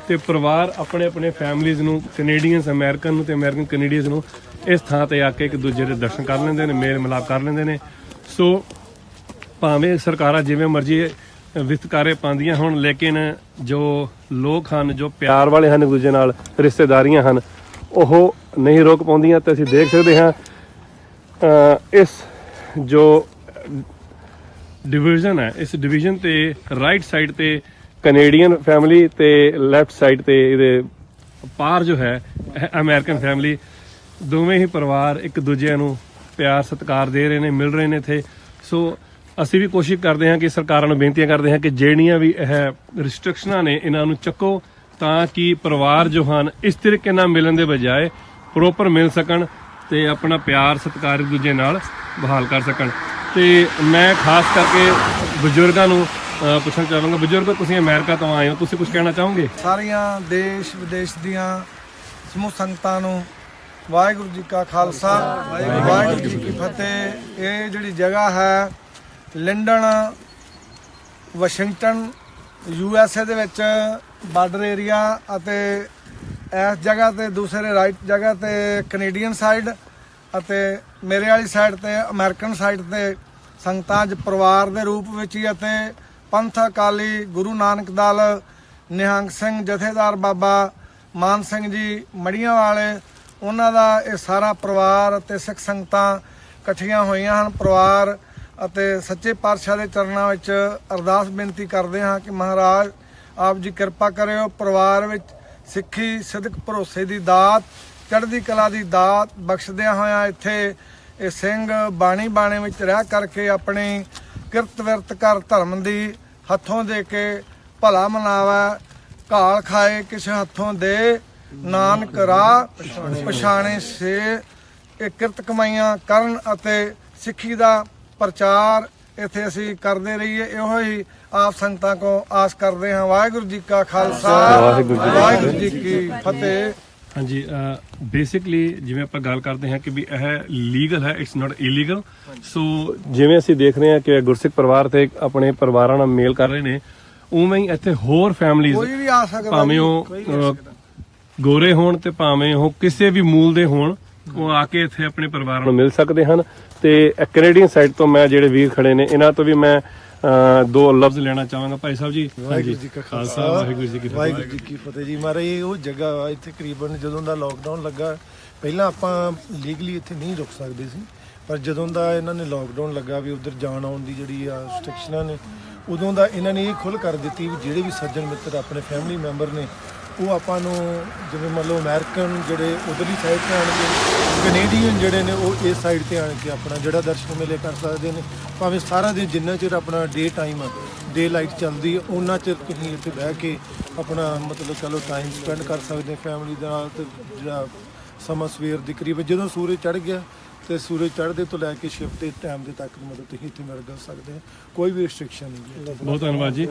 ਤੇ ਪਰਿਵਾਰ ਆਪਣੇ ਆਪਣੇ ਫੈਮਲੀਜ਼ ਨੂੰ, ਕੈਨੇਡੀਅਨਸ ਅਮਰੀਕਨ ਨੂੰ ਤੇ ਅਮਰੀਕਨ ਕੈਨੇਡੀਅਨਸ ਨੂੰ ਇਸ ਥਾਂ ਤੇ ਆ ਕੇ ਇੱਕ ਦੂਜੇ ਦੇ ਦਰਸ਼ਨ ਕਰ ਲੈਂਦੇ ਨੇ, ਮੇਲ ਮਿਲਾਪ ਕਰ ਲੈਂਦੇ ਨੇ। ਸੋ ਭਾਵੇਂ ਸਰਕਾਰਾਂ ਜਿਵੇਂ ਮਰਜ਼ੀ ਵਿਤਕਰੇ ਪਾਉਂਦੀਆਂ ਹੋਣ, ਲੇਕਿਨ ਜੋ ਲੋਕ ਹਨ, ਜੋ ਪਿਆਰ ਵਾਲੇ ਹਨ, ਇੱਕ ਦੂਜੇ ਨਾਲ ਰਿਸ਼ਤੇਦਾਰੀਆਂ ਹਨ, ਉਹ ਨਹੀਂ ਰੋਕ ਪਾਉਂਦੀਆਂ। ਤੇ ਅਸੀਂ ਦੇਖ ਸਕਦੇ ਹਾਂ ਇਸ ਜੋ ਡਿਵੀਜ਼ਨ ਹੈ, ਇਸ ਡਿਵੀਜ਼ਨ ਤੇ ਰਾਈਟ ਸਾਈਡ ਤੇ ਕੈਨੇਡੀਅਨ ਫੈਮਿਲੀ ਤੇ ਲੈਫਟ ਸਾਈਡ ਤੇ ਇਹਦੇ ਪਾਰ ਜੋ ਹੈ ਅਮਰੀਕਨ ਫੈਮਿਲੀ, ਦੋਵੇਂ ਹੀ ਪਰਿਵਾਰ ਇੱਕ ਦੂਜੇ ਨੂੰ ਪਿਆਰ ਸਤਿਕਾਰ ਦੇ ਰਹੇ ਨੇ, ਮਿਲ ਰਹੇ ਨੇ ਇੱਥੇ। ਸੋ ਅਸੀਂ ਵੀ ਕੋਸ਼ਿਸ਼ ਕਰਦੇ ਹਾਂ ਕਿ ਸਰਕਾਰਾਂ ਨੂੰ ਬੇਨਤੀਆਂ ਕਰਦੇ ਹਾਂ ਕਿ ਜਿਹੜੀਆਂ ਵੀ ਇਹ ਰਿਸਟ੍ਰਿਕਸ਼ਨਾਂ ਨੇ, ਇਹਨਾਂ ਨੂੰ ਚੱਕੋ, ਤਾਂ ਕਿ ਪਰਿਵਾਰ ਜੋ ਹਨ ਇਸ ਤਰੀਕੇ ਨਾਲ ਮਿਲਣ ਦੇ ਬਜਾਏ ਪ੍ਰੋਪਰ ਮਿਲ ਸਕਣ ਤੇ ਆਪਣਾ ਪਿਆਰ ਸਤਿਕਾਰ ਇੱਕ ਦੂਜੇ ਨਾਲ ਬਹਾਲ ਕਰ ਸਕਣ। ਤੇ ਮੈਂ ਖਾਸ ਕਰਕੇ ਬਜ਼ੁਰਗਾਂ ਨੂੰ ਪੁੱਛਣਾ ਚਾਹਾਂਗਾ, ਬਜ਼ੁਰਗ ਤੁਸੀਂ ਅਮਰੀਕਾ ਤੋਂ ਆਏ ਹੋ, ਤੁਸੀਂ ਕੁਝ ਕਹਿਣਾ ਚਾਹੋਗੇ? ਸਾਰੀਆਂ ਦੇਸ਼ ਵਿਦੇਸ਼ ਦੀਆਂ ਸਮੂਹ ਸੰਗਤਾਂ ਨੂੰ ਵਾਹਿਗੁਰੂ ਜੀ ਕਾ ਖਾਲਸਾ, ਵਾਹਿਗੁਰੂ ਜੀ ਕੀ ਫਤਿਹ। ਇਹ ਜਿਹੜੀ ਜਗ੍ਹਾ ਹੈ ਲੰਡਨ, ਵਾਸ਼ਿੰਗਟਨ, USA ਦੇ ਵਿੱਚ ਬਾਰਡਰ ਏਰੀਆ, ਅਤੇ ਇਸ ਜਗ੍ਹਾ ਤੇ ਦੂਸਰੇ ਰਾਈਟ ਜਗ੍ਹਾ ਤੇ ਕੈਨੇਡੀਅਨ ਸਾਈਡ ਅਤੇ ਮੇਰੇ ਵਾਲੀ ਸਾਈਡ ਤੇ ਅਮਰੀਕਨ ਸਾਈਡ ਤੇ ਸੰਗਤਾਂ 'ਚ ਪਰਿਵਾਰ ਦੇ ਰੂਪ ਵਿੱਚ ਹੀ, ਅਤੇ ਪੰਥ ਅਕਾਲੀ ਗੁਰੂ ਨਾਨਕ ਦਲ ਨਿਹੰਗ ਸਿੰਘ ਜਥੇਦਾਰ ਬਾਬਾ ਮਾਨ ਸਿੰਘ ਜੀ ਮੜੀਆਂ ਵਾਲੇ, ਉਹਨਾਂ ਦਾ ਇਹ ਸਾਰਾ ਪਰਿਵਾਰ ਅਤੇ ਸਿੱਖ ਸੰਗਤਾਂ ਇਕੱਠੀਆਂ ਹੋਈਆਂ ਹਨ। ਪਰਿਵਾਰ ਅਤੇ ਸੱਚੇ ਪਾਤਸ਼ਾਹ ਦੇ ਚਰਨਾਂ ਵਿੱਚ ਅਰਦਾਸ ਬੇਨਤੀ ਕਰਦੇ ਹਾਂ ਕਿ ਮਹਾਰਾਜ ਆਪ ਜੀ ਕਿਰਪਾ ਕਰਿਓ, ਪਰਿਵਾਰ ਵਿੱਚ ਸਿੱਖੀ, ਸਿਦਕ, ਭਰੋਸੇ ਦੀ ਦਾਤ, ਚੜ੍ਹਦੀ ਕਲਾ ਦੀ ਦਾਤ ਬਖਸ਼ਦਿਆਂ ਹੋਇਆਂ ਇੱਥੇ ਇਹ ਸਿੰਘ ਬਾਣੇ ਵਿੱਚ ਰਹਿ ਕਰਕੇ ਆਪਣੀ ਕਿਰਤ ਵਿਰਤ ਕਰ ਧਰਮ ਦੀ ਹੱਥੋਂ ਦੇ ਕੇ ਭਲਾ ਮਨਾਵੇ, ਘਾਲ ਖਾਏ ਕਿਸੇ ਹੱਥੋਂ ਦੇ, ਨਾਨਕ ਰਾਹ ਪਛਾਣੇ ਸੇ। ਇਹ ਕਿਰਤ ਕਮਾਈਆਂ ਕਰਨ ਅਤੇ ਸਿੱਖੀ ਦਾ ਪ੍ਰਚਾਰ ਇੱਥੇ ਅਸੀਂ ਕਰਦੇ ਰਹੀਏ, ਇਹੋ ਹੀ ਆਪ ਸੰਗਤਾਂ ਕੋ ਆਸ ਕਰਦੇ ਹਾਂ। ਵਾਹਿਗੁਰੂ ਜੀ ਕਾ ਖਾਲਸਾ, ਵਾਹਿਗੁਰੂ ਜੀ ਕੀ ਫਤਿਹ। ਹਾਂਜੀ, ਬੇਸਿਕਲੀ ਜਿਵੇਂ ਆਪਾਂ ਗੱਲ ਕਰਦੇ ਹਾਂ ਕਿ ਵੀ ਇਹ ਲੀਗਲ ਹੈ, ਇਟਸ ਨਾਟ ਇਲੀਗਲ। ਸੋ ਜਿਵੇਂ ਅਸੀਂ ਦੇਖ ਰਹੇ ਹਾਂ ਕਿ ਗੁਰਸਿੱਖ ਪਰਿਵਾਰ ਤੇ ਆਪਣੇ ਪਰਿਵਾਰਾਂ ਨਾਲ ਮੇਲ ਕਰ ਰਹੇ ਨੇ, ਉਵੇਂ ਹੀ ਇੱਥੇ ਹੋਰ ਫੈਮਲੀਜ਼, ਭਾਵੇਂ ਉਹ ਗੋਰੇ ਹੋਣ ਤੇ ਭਾਵੇਂ ਉਹ ਕਿਸੇ ਵੀ ਮੂਲ ਦੇ ਹੋਣ, ਉਹ ਆ ਕੇ ਇੱਥੇ ਆਪਣੇ ਪਰਿਵਾਰਾਂ ਨੂੰ ਮਿਲ ਸਕਦੇ ਹਨ। ਤੇ ਕੈਨੇਡੀਅਨ ਸਾਈਡ ਤੋਂ ਮੈਂ ਜਿਹੜੇ ਵੀਰ ਖੜੇ ਨੇ ਇਹਨਾਂ ਤੋਂ ਵੀ ਮੈਂ ਦੋ ਲਫ਼ਜ਼ ਲੈਣਾ ਚਾਹਾਂਗਾ। ਭਾਈ ਸਾਹਿਬ ਜੀ, ਵਾਹਿਗੁਰੂ ਜੀ ਕਾ ਖਾਲਸਾ, ਵਾਹਿਗੁਰੂ ਜੀ ਕੀ ਫਤਿਹ। ਵਾਹਿਗੁਰੂ ਜੀ ਕੀ ਫਤਿਹ ਜੀ। ਮਹਾਰਾਜ ਇਹ ਉਹ ਜਗ੍ਹਾ ਵਾ ਇੱਥੇ ਤਕਰੀਬਨ ਜਦੋਂ ਦਾ ਲੋਕਡਾਊਨ ਲੱਗਾ, ਪਹਿਲਾਂ ਆਪਾਂ ਲੀਗਲੀ ਇੱਥੇ ਨਹੀਂ ਰੁਕ ਸਕਦੇ ਸੀ, ਪਰ ਜਦੋਂ ਦਾ ਇਹਨਾਂ ਨੇ ਲੋਕਡਾਊਨ ਲੱਗਾ ਵੀ ਉਧਰ ਜਾਣ ਆਉਣ ਦੀ ਜਿਹੜੀ ਆ ਰਿਸਟ੍ਰਿਕਸ਼ਨਾਂ ਨੇ, ਉਦੋਂ ਦਾ ਇਹਨਾਂ ਨੇ ਇਹ ਖੁੱਲ੍ਹ ਕਰ ਦਿੱਤੀ ਵੀ ਜਿਹੜੇ ਵੀ ਸੱਜਣ ਮਿੱਤਰ ਆਪਣੇ ਫੈਮਿਲੀ ਮੈਂਬਰ ਨੇ ਉਹ ਆਪਾਂ ਨੂੰ, ਜਿਵੇਂ ਮੰਨ ਲਓ ਅਮਰੀਕਨ ਜਿਹੜੇ ਉਧਰਲੀ ਸਾਈਡ 'ਤੇ ਆਣ ਕੇ, ਕੈਨੇਡੀਅਨ ਜਿਹੜੇ ਨੇ ਉਹ ਇਸ ਸਾਈਡ 'ਤੇ ਆਣ ਕੇ ਆਪਣਾ ਜਿਹੜਾ ਦਰਸ਼ਨ ਮੇਲੇ ਕਰ ਸਕਦੇ ਨੇ। ਭਾਵੇਂ ਸਾਰਾ ਦਿਨ ਜਿੰਨਾ ਚਿਰ ਆਪਣਾ ਡੇ ਟਾਈਮ ਆ, ਡੇ ਲਾਈਟ ਚੱਲਦੀ ਹੈ, ਉਹਨਾਂ ਚਿਰ ਤੁਸੀਂ ਇੱਥੇ ਬਹਿ ਕੇ ਆਪਣਾ ਮਤਲਬ ਚਲੋ ਟਾਈਮ ਸਪੈਂਡ ਕਰ ਸਕਦੇ ਫੈਮਿਲੀ ਦੇ ਨਾਲ। ਤੇ ਜਿਹੜਾ ਸਮਾਂ ਸਵੇਰ ਦੀ ਕਰੀਬ ਜਦੋਂ ਸੂਰਜ ਚੜ੍ਹ ਗਿਆ ਤੇ ਸੂਰਜ ਚੜ੍ਹਦੇ ਤੋਂ ਲੈ ਕੇ ਸ਼ਿਫਟ ਦੇ ਟਾਈਮ ਦੇ ਤੱਕ ਮਤਲਬ ਤੁਸੀਂ ਇੱਥੇ ਮਿਲ ਸਕਦੇ ਹੋ, ਕੋਈ ਵੀ ਰਿਸਟ੍ਰਿਕਸ਼ਨ ਨਹੀਂ। ਬਹੁਤ ਧੰਨਵਾਦ ਜੀ।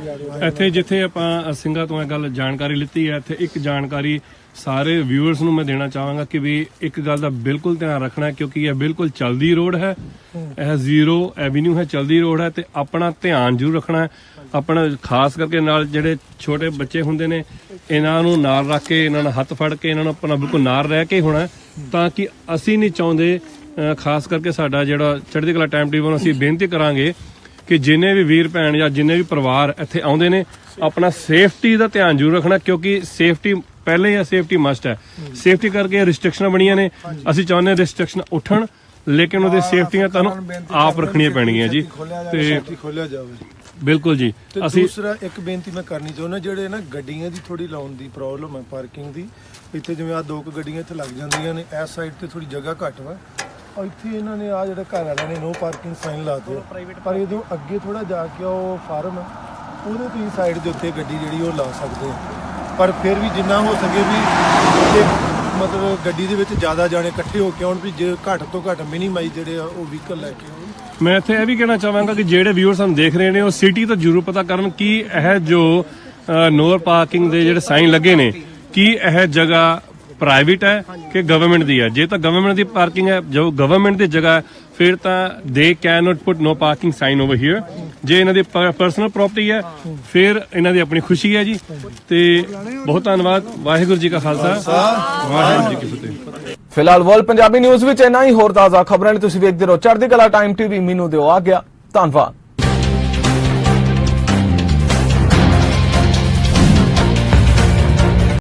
ਇੱਥੇ ਜਿੱਥੇ ਆਪਾਂ ਸਿੰਘਾਂ ਤੋਂ ਇਹ ਗੱਲ ਜਾਣਕਾਰੀ ਲਿੱਤੀ ਹੈ, ਇੱਥੇ ਇੱਕ ਜਾਣਕਾਰੀ ਸਾਰੇ ਵਿਊਅਰਸ ਨੂੰ ਮੈਂ ਦੇਣਾ ਚਾਹਾਂਗਾ ਕਿ ਵੀ ਇੱਕ ਗੱਲ ਦਾ ਬਿਲਕੁਲ ਧਿਆਨ ਰੱਖਣਾ ਹੈ, ਕਿਉਂਕਿ ਇਹ ਬਿਲਕੁਲ ਚੱਲਦੀ ਰੋਡ ਹੈ, ਇਹ ਜ਼ੀਰੋ ਐਵੀਨਿਊ ਹੈ, ਚੱਲਦੀ ਰੋਡ ਹੈ, ਤੇ ਆਪਣਾ ਧਿਆਨ ਜ਼ਰੂਰ ਰੱਖਣਾ ਹੈ। ਆਪਣਾ ਖਾਸ ਕਰਕੇ ਨਾਲ ਜਿਹੜੇ ਛੋਟੇ ਬੱਚੇ ਹੁੰਦੇ ਨੇ ਇਹਨਾਂ ਨੂੰ ਨਾਲ ਰੱਖ ਕੇ, ਇਹਨਾਂ ਨਾਲ ਹੱਥ ਫੜ ਕੇ, ਇਹਨਾਂ ਨੂੰ ਆਪਣਾ ਬਿਲਕੁਲ ਨਾਲ ਰਹਿ ਕੇ ਹੋਣਾ, ਤਾਂ ਕਿ ਅਸੀਂ ਨਹੀਂ ਚਾਹੁੰਦੇ, ਖਾਸ ਕਰਕੇ ਸਾਡਾ ਜਿਹੜਾ ਚੜ੍ਹਦੀ ਕਲਾ ਟਾਈਮ ਟੇਬਲ, ਅਸੀਂ ਬੇਨਤੀ ਕਰਾਂਗੇ ਕਿ ਜਿੰਨੇ ਵੀ ਵੀਰ ਭੈਣ ਜਾਂ ਜਿੰਨੇ ਵੀ ਪਰਿਵਾਰ ਇੱਥੇ ਆਉਂਦੇ ਨੇ ਆਪਣਾ ਸੇਫਟੀ ਦਾ ਧਿਆਨ ਜ਼ਰੂਰ ਰੱਖਣਾ, ਕਿਉਂਕਿ ਸੇਫਟੀ ਪਹਿਲੇ ਆ, ਸੇਫਟੀ ਮਸਟ ਹੈ। ਸੇਫਟੀ ਕਰਕੇ ਰਿਸਟ੍ਰਿਕਸ਼ਨਾਂ ਬਣੀਆਂ ਨੇ, ਅਸੀਂ ਚਾਹੁੰਦੇ ਰਿਸਟ੍ਰਿਕਸ਼ਨ ਉੱਠਣ, ਲੇਕਿਨ ਉਹਦੇ ਸੇਫਟੀਆਂ ਤੁਹਾਨੂੰ ਆਪ ਰੱਖਣੀਆਂ ਪੈਣਗੀਆਂ ਜੀ। ਤੇ ਖੋਲਿਆ ਜਾਵੇ ਬਿਲਕੁਲ ਜੀ। ਅਸੀਂ ਦੂਸਰਾ ਇੱਕ ਬੇਨਤੀ ਮੈਂ ਕਰਨੀ ਚਾਹੁੰਦਾ, ਜਿਹੜੇ ਨਾ ਗੱਡੀਆਂ ਦੀ ਥੋੜੀ ਲਾਉਣ ਦੀ ਪ੍ਰੋਬਲਮ ਹੈ, ਪਾਰਕਿੰਗ ਦੀ, ਇੱਥੇ ਜਿਵੇਂ ਆ 2 ਗੱਡੀਆਂ ਇੱਥੇ ਲੱਗ ਜਾਂਦੀਆਂ ਨੇ, ਇਸ ਸਾਈਡ ਤੇ ਥੋੜੀ ਜਗ੍ਹਾ ਘੱਟ ਵਾ, ਔਰ ਇੱਥੇ ਇਹਨਾਂ ਨੇ ਆ ਜਿਹੜਾ ਘਰ ਵਾਲਿਆਂ ਨੇ ਨੋ ਪਾਰਕਿੰਗ ਸਾਈਨ ਲਾਤੇ, ਪਰ ਇਹਦੇ ਅੱਗੇ ਥੋੜਾ ਜਾ ਕੇ ਉਹ ਫਾਰਮ ਹੈ, ਉਹਦੇ ਤੇ ਸਾਈਡ ਦੇ ਉੱਤੇ ਗੱਡੀ ਜਿਹੜੀ ਉਹ ਲਾ ਸਕਦੇ ਆ। ਪਰ ਫਿਰ ਵੀ ਜਿੰਨਾ ਹੋ ਸਕੇ ਵੀ ਮਤਲਬ ਗੱਡੀ ਦੇ ਵਿੱਚ ਜ਼ਿਆਦਾ ਜਾਣੇ ਇਕੱਠੇ ਹੋ ਕੇ ਆਉਣ, ਵੀ ਜੇ ਘੱਟ ਤੋਂ ਘੱਟ ਮਿਨੀਮਾਈਜ਼ ਜਿਹੜੇ ਆ ਉਹ ਵਹੀਕਲ ਲੈ ਕੇ ਆਉਣ। ਮੈਂ ਇੱਥੇ ਇਹ ਵੀ ਕਹਿਣਾ ਚਾਹਾਂਗਾ ਕਿ ਜਿਹੜੇ ਵਿਊਅਰ ਸਾਨੂੰ ਦੇਖ ਰਹੇ ਨੇ ਉਹ ਸਿਟੀ ਤੋਂ ਜ਼ਰੂਰ ਪਤਾ ਕਰਨ ਕਿ ਇਹ ਜੋ ਨੋ ਪਾਰਕਿੰਗ ਦੇ ਜਿਹੜੇ ਸਾਈਨ ਲੱਗੇ ਨੇ, ਕੀ ਇਹ ਜਗ੍ਹਾ ਪ੍ਰਾਈਵੇਟ ਹੈ ਕਿ ਗਵਰਨਮੈਂਟ ਦੀ ਹੈ। ਜੇ ਤਾਂ ਗਵਰਨਮੈਂਟ ਦੀ ਪਾਰਕਿੰਗ ਹੈ, ਜੋ ਗਵਰਨਮੈਂਟ ਦੀ ਜਗ੍ਹਾ ਹੈ, ਫਿਰ ਤਾਂ they can not put no parking sign over here. ਜੇ ਇਹਨਾਂ ਦੀ ਪਰਸਨਲ ਪ੍ਰਾਪਰਟੀ ਹੈ ਫਿਰ ਇਹਨਾਂ ਦੀ ਆਪਣੀ ਖੁਸ਼ੀ ਹੈ ਜੀ। ਤੇ ਬਹੁਤ ਧੰਨਵਾਦ। ਵਾਹਿਗੁਰੂ ਜੀ ਕਾ ਖਾਲਸਾ, ਵਾਹਿਗੁਰੂ ਜੀ ਕੀ ਫਤਿਹ। ਫਿਲਹਾਲ ਵਰਲਡ ਪੰਜਾਬੀ ਨਿਊਜ਼ ਵਿੱਚ ਇੰਨਾ ਹੀ। ਹੋਰ ਤਾਜ਼ਾ ਖਬਰਾਂ ਲਈ ਤੁਸੀਂ ਵੇਖਦੇ ਰਹੋ ਚੜ੍ਹਦੀ ਕਲਾ ਟਾਈਮ ਟੀਵੀ। ਮੈਨੂੰ ਦਿਓ ਆ ਗਿਆ। ਧੰਨਵਾਦ।